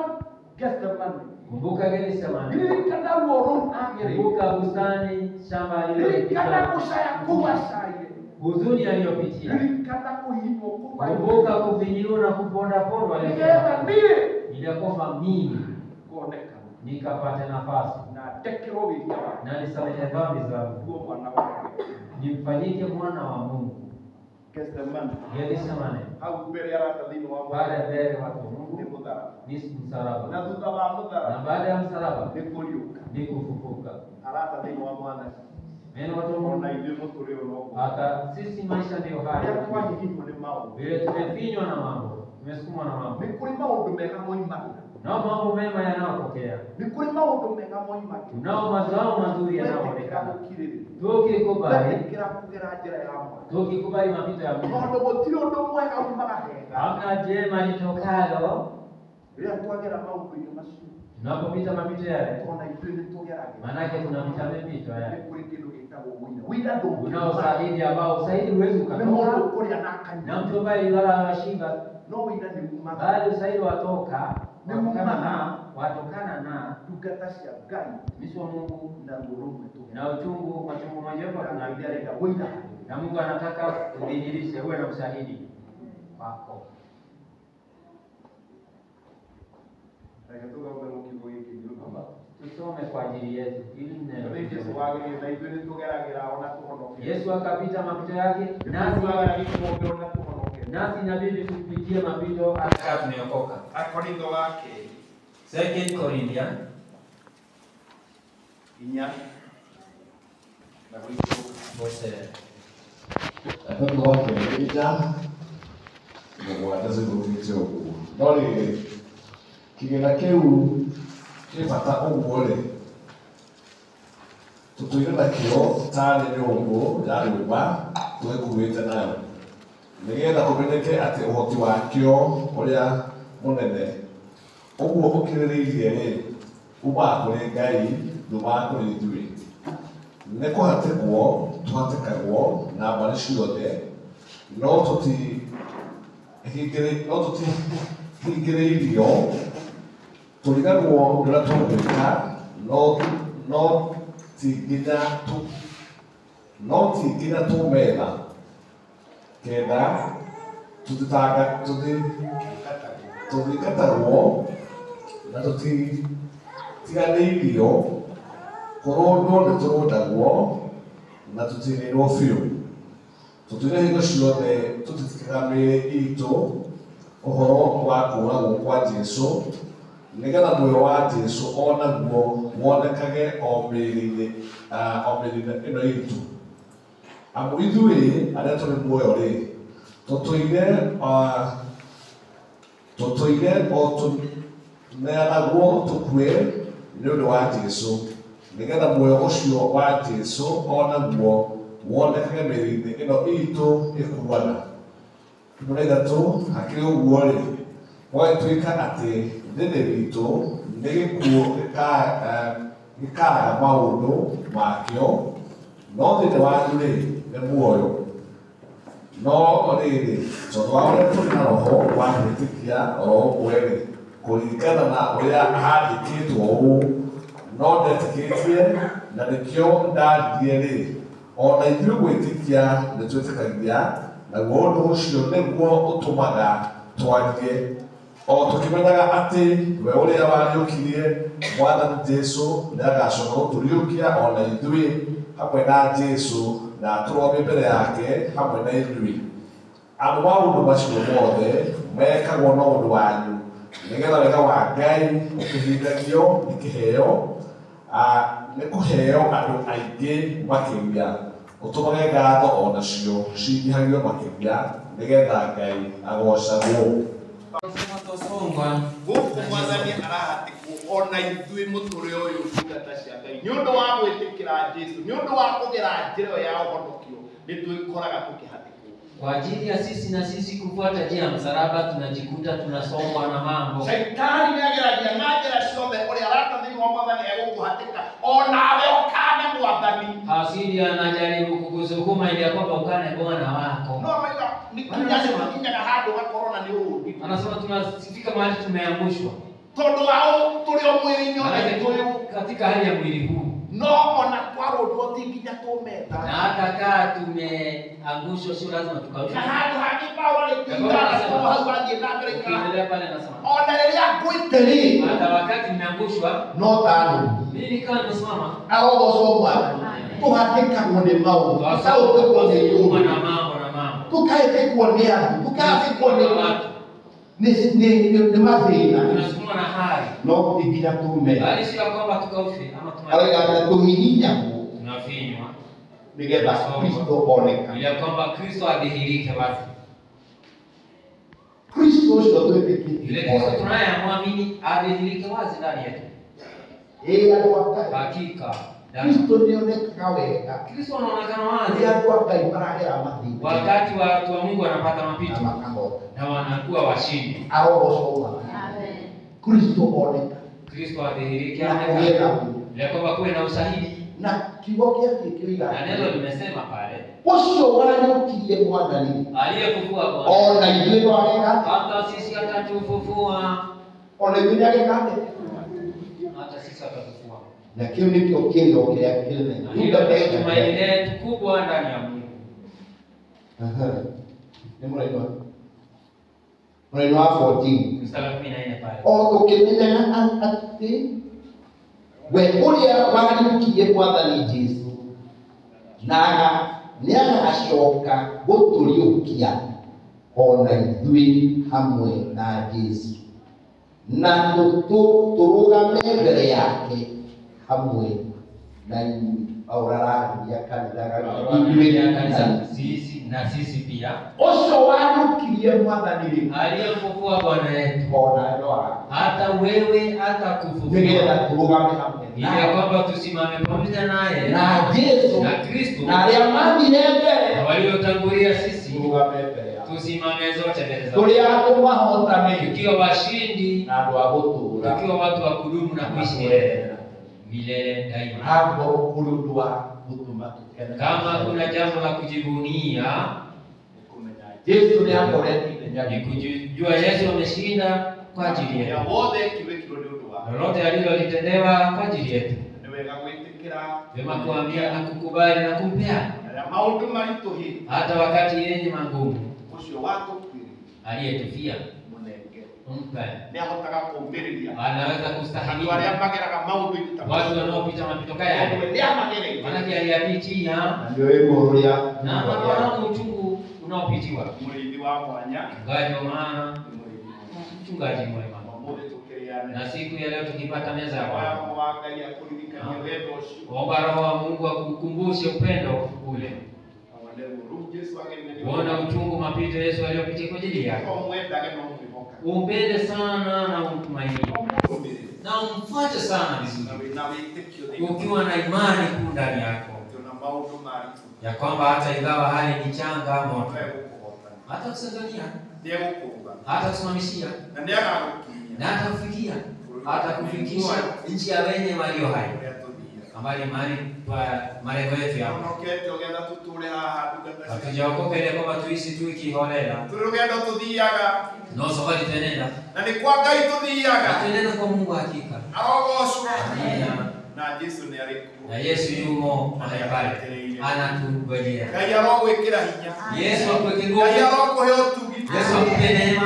Gethsemane. kumbuka Getsemani, Ririkana ruo rũu agereire. kumbuka bustani, shamba Ririkana alilopitia, gũcaya kũu acaire. huzuni aliyopitia, Ririkana kũhinywo kũu kumbuka kufinyiliwa na kupondapondwa nĩgetha niĩ ili ya kwamba mimi kuonekana nikapate nafasi na ndekerwo wĩhia wakwa na nisamehe dhambi zangu, guo mwana wake. nimfanyike mwana wa Mungu. Gethsemane. Getsemani, Hau mbere arata thĩinĩ wa pale mbele watu wa nĩ Mungu mũtharaba. ni Na msalaba, thutha wa na mũtharaba baada ya msalaba nĩ kũriũka. ni kufufuka. Arata thĩinĩ wa Mwathani. Neno watu wa Mungu, Ona ithuĩ mũtũrĩre ũyũ noguo. hata sisi maisha ndio Rĩrĩa haya, twahihinywo nĩ maũndũ. vile tumefinywa na mambo, tumesukumwa na mambo, Nĩ kũrĩ maũndũ mega moimagĩra. nao mambo mema yanayotokea, Nĩ kũrĩ maũndũ mega moimagĩra. nao mazao mazuri Twetĩkĩra yanayoonekana. gũkirĩrĩria. Tukikubali, Twetĩkĩra kũgera njĩra ya mwanya. tukikubali mapito ya Mungu, Tondũ gũtirĩ ũndũ mwega umaga hega. hamna jema litokalo Rĩrĩa twagera maũndũ-inĩ macio, tunapopita mapito yale, tona ithuĩ nĩ tũgeragĩra. maanake tunapita mapito Nĩ yale. kũrĩ kĩndũ gĩtagwo wĩira. Wĩira ndũngĩuma. Unao usaidi ambao usaidi huwezi Nĩ mũndũ ukatoka, ũkũrĩa na na akanyua. mtu ambaye wala washiba, No wĩira nĩ umaga. bali usaidi watoka Ni watokana na ndungata cia Ngai mtumishi wa Mungu na ruo rũmwe tũgera. na uchungu machungu mojawapo Ngai tunaambia, arenda wĩira. na Mungu anataka udhihirishe, uwe na ushahidi wako. Reke tũthome mũkiugo gĩkĩ nĩ ũndũ wa Tusome kwa ajili yetu ili neno. Nĩ Jesũ wagĩrĩire na ithuĩ nĩ tũgeragĩra ona tũhonoke. Yesu akapita mapito yake, Nasi nasi wagera gĩkombe ona tũhonoke. nasi inabidi tupitie mapito hata tumeokoka. Akorintho wa kerĩ 2 Corinthians 4 na gũikũrũka. verse Atatu wake ija mũgwanja cithũkĩte ũguo. No rĩrĩ kĩgĩna kĩu kĩ bata ũguo rĩ, tũtũire nakĩo tarĩ nyũmbũ ya rĩũmba twĩkuĩte nayo, nĩgetha kũmenyeke atĩ ũhoti wakĩo ũrĩa mũnene ũguo ũkĩrĩrĩirie rĩ umaga kũrĩ Ngai ndumaga kũrĩ ithuĩ. Nĩ kũhatĩkwo tũhatĩkagwo na mbarĩ ciothe, no tũtihingĩrĩirio tũriganĩrwo ũrĩa tũgwĩka, no ti nginya tũmetha ketha tũthingatagwo na tũtiganĩirio kũrũndwo nĩ tũrũndagwo na tũtinĩrwo biũ. Tũtuire hingo ciothe tũtitĩkaga mĩĩrĩ itũ ũhoro wa kũũragwo kwa Jesũ, nĩgetha muoyo wa Jesũ onaguo wonekage o mĩĩrĩ-inĩ ĩno itũ. Amu ithuĩ arĩa tũrĩ muoyo rĩ, tũtũire o tũneanagwo tũkue nĩ ũndũ wa Jesũ, nĩgetha muoyo ũcio wa Jesũ onaguo wonekage mĩĩrĩ-inĩ ĩno itũ ĩkuaga. Nĩ ithatũ, hakĩrĩ ũguo rĩ, gwagĩtuĩka atĩ thĩinĩ witũ nĩ gĩkuũ gĩkaaga maũndũ makĩo, no thĩinĩ wanyu rĩ nĩ muoyo. No rĩrĩ, tondũ wa ũrĩa tũrĩ na roho wa gwĩtĩkia oro ũmwe rĩ, kũringana na ũrĩa handĩkĩtwo ũũ, no ndetĩkĩtie na nĩkĩo ndathiĩ rĩ, ona ithuĩ gwĩtĩkia nĩ twĩtĩkagia, naguo ũndũ ũcio nĩguo ũtũmaga twarie, o tũkĩmenyaga atĩ we ũrĩa wariũkirie Mwathani Jesũ nĩagacoka gũtũriũkia ona ithuĩ hamwe na Jesũ na tũrome mbere yake hamwe na ithuĩ. Andũ maũndũ macio mothe mekagwo na ũndũ wanyu, nĩgetha wega wa Ngai ũkĩhingagio nĩ kĩheo, nĩ kũheo andũ aingĩ makĩria, ũtũmage ngatho onacio cingĩhagio makĩria, nĩgetha Ngai agocagwo. Gũkũ Mwathani arahatĩkwo ona ithuĩ mũtũrĩre ũyũ ndungata cia Ngai nĩ ũndũ wa gwĩtĩkĩra Jesũ, nĩ ũndũ wa kũgera njĩra ya ũhonokio, nĩ twĩkoraga tũkĩhatĩkwo. Kwa ajili ya sisi na sisi kufuata njia ya msalaba tunajikuta tunasongwa na mambo. Shaitani nĩageragia na njĩra ciothe ũrĩa aratathĩirwo Mwathani egũkũhatĩka onawe ũkane Mwathani. Hasidi anajaribu kukusukuma ili kwamba ukane Bwana wako. No maiga nikinyaga handũ gakorwo na nĩ ũũru. Anasema tunafika mahali tumeangushwa. Tondũ wao tũrĩ o mwĩrĩ-inĩ ũyũ katika hali ya mwili huu. No ona twarũndwo ti nginya tũmeta. Na hata kaa tumeangushwa sio lazima tukaushwe. Na handũ hangĩ Paulo alĩtinda hau athiĩ na mbere Ukiendelea pale anasema. Ona rĩrĩa ngũĩte hata wakati nimeangushwa no tano. Mimi nikawa nimesimama. Arogocwo Mwathani. Tũhatĩkagwo nĩ maũndũ. Tũkaũtĩkwo nĩ nyuma na mambo. Tũkaĩtĩkwo nĩ andũ. Tũkaĩtĩkwo nĩ watu. Nĩ mathĩna. Tunasukuma na hali. No ti nginya tũmeta. Bali sio kwamba tukaushwe ama Arauga tũhihinyagwo. Tunafinywa. Nĩgetha Kristo onekane. Ili kwamba Kristo adhihirike wazi. Kristo ũcio twĩtĩkĩtie. Ile Kristo tunayemwamini adhihirike wazi ndani yetu. Andũ a Ngai. Hakika. Kristo nĩonekaga wega. Kristo anaonekana wazi. Andũ a Ngai maragera mathĩna. Wakati watu wa Mungu wanapata mapito na wanakuwa washindi. Arogocwo Mwathani. Kristo oneka. Kristo adhihirike na kwamba kuwe na ushahidi. Na kiugo gĩake kĩoiga. Na neno limesema pale. Ũcio wariũkirie Mwathani. Aliyefufua Bwana. Ona ithuĩ twageka. Hata sisi atatufufua. Ona ithuĩ nĩageka. Hata sisi atatufufua. Na kĩu nĩkĩo kĩndũ kĩrĩa kĩnene. Hilo ndio tumaini letu kubwa ndani ya Mungu. Nĩ mũraigua wa 14. Mstari wa 14 pale. O tũkĩmenyaga atĩ we ũrĩa wariũkirie Mwathani Jesũ na nĩagacoka gũtũriũkia ona ithuĩ hamwe na Jesũ na tũrũgame mbere yake hamwe na inyuĩ. Auraragia kanitha sisi na sisi pia. Ũcio wariũkirie Mwathani aliyemfufua Bwana wetu ona hata wewe atakufufua nĩgetha tũrũgame hamwe ili kwamba tusimame pamoja naye na Jesũ na Kristo na arĩa mathire mbere na waliotangulia sisi tũrũgame mbere yake. Tusimame zote mbele zake tũrĩ andũ mahotani tukiwa washindi na andũ a gũtũũra tukiwa watu wa kudumu na kuishi milele daima. Hapo kulundwa gũtũma tũkene. Kama kuna jambo la kujivunia Yesu nĩ akoretire ni kujua Yesu ameshinda kwa ajili yetu. Lolote alilolitendewa kwa ajili yetu. Vema kuambia na kukubali na kumpea. Hata wakati yenye magumu. Aliyetufia. Mpe. Anaweza kustahimili. Watu wanaopita mapito kaya. Manake aliyapitia. Na anaona uchungu unaopitiwa. Mchungaji wa maana. Mchungaji mwema. Na siku ya leo tukipata meza ya Bwana. Omba Roho wa Mungu akukumbushe upendo ule. Uona uchungu mapito Yesu aliyopitia kwa ajili yako. Umpende sana na umtumaini. Na umfuate sana vizuri. Ukiwa na imani kuu ndani yako. Ya kwamba hata ingawa hali ni changa moto. Hata kusaidia. Hata kusimamishia. Na hata kufikia. Hata kufikisha nchi ya wenye walio hai. Ambali mali kwa malengo yetu ya hatujaokoka ile kwamba tuishi tu ikiholela. No safari tuenenda. Na ni kwa Ngai tuthiaga. Tuenenda kwa Mungu hakika. Arogocwo. Na Yesu yumo mahali pale. Anatungojea. Yesu akuweke nguvu. Yesu akupe neema.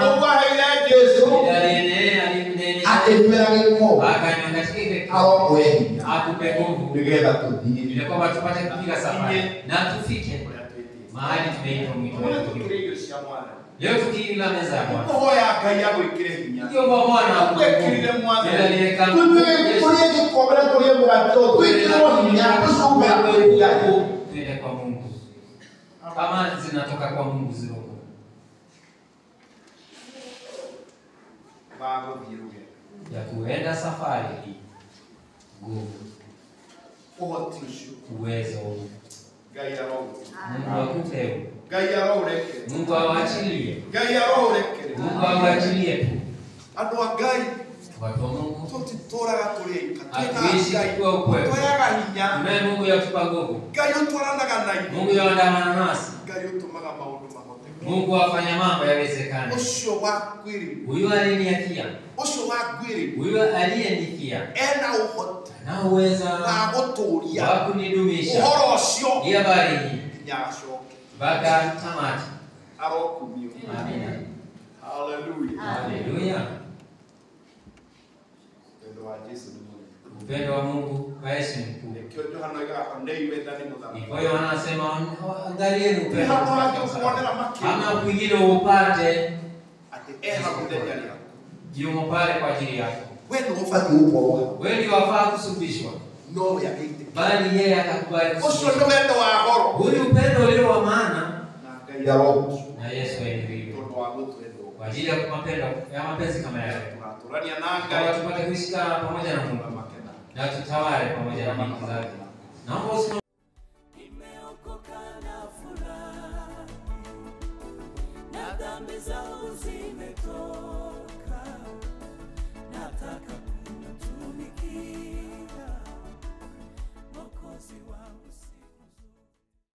Akupe nguvu. Ili kwamba tupate kupiga safari na tufike mahali tumeitwa mwito wetu. Leo tukila meza ya Bwana. Ndio Bwana akuwekile mwanzo. Twende kwa Mungu. Kama zinatoka kwa Mungu ziloko. Ya kuenda safari hii. Nguvu. Uwezo. Mungu akupe. Mungu awachilie. Mungu awachilie tu. Watu wa Mungu. Hatuishi kwa upweke. Tunaye Mungu yatupa nguvu. Mungu yaandamana nasi. Mungu afanya mambo yawezekane. Huyu aliniatia. Huyu aliyenitia. Na uweza wa kunidumisha. Ni habari hii. Mpaka tamati. Amina. Haleluya. Upendo wa Mungu kwa Yesu ni mkuu. Kwa hiyo anasema angalieni upendo. Kama kwingine upate yumo pale kwa ajili yako. Wewe ndio wafaa kusubishwa. Bali yeye atakubali kusubishwa. Huyu upendo ulio wa maana na Yesu ndiye. Kwa ajili ya mapenzi kama yale. Kwa tupate kuishi pamoja na Mungu. Na tutawale pamoja na Mungu zake. Naomba nimeokoka na furaha na dhambi zangu zimetoka.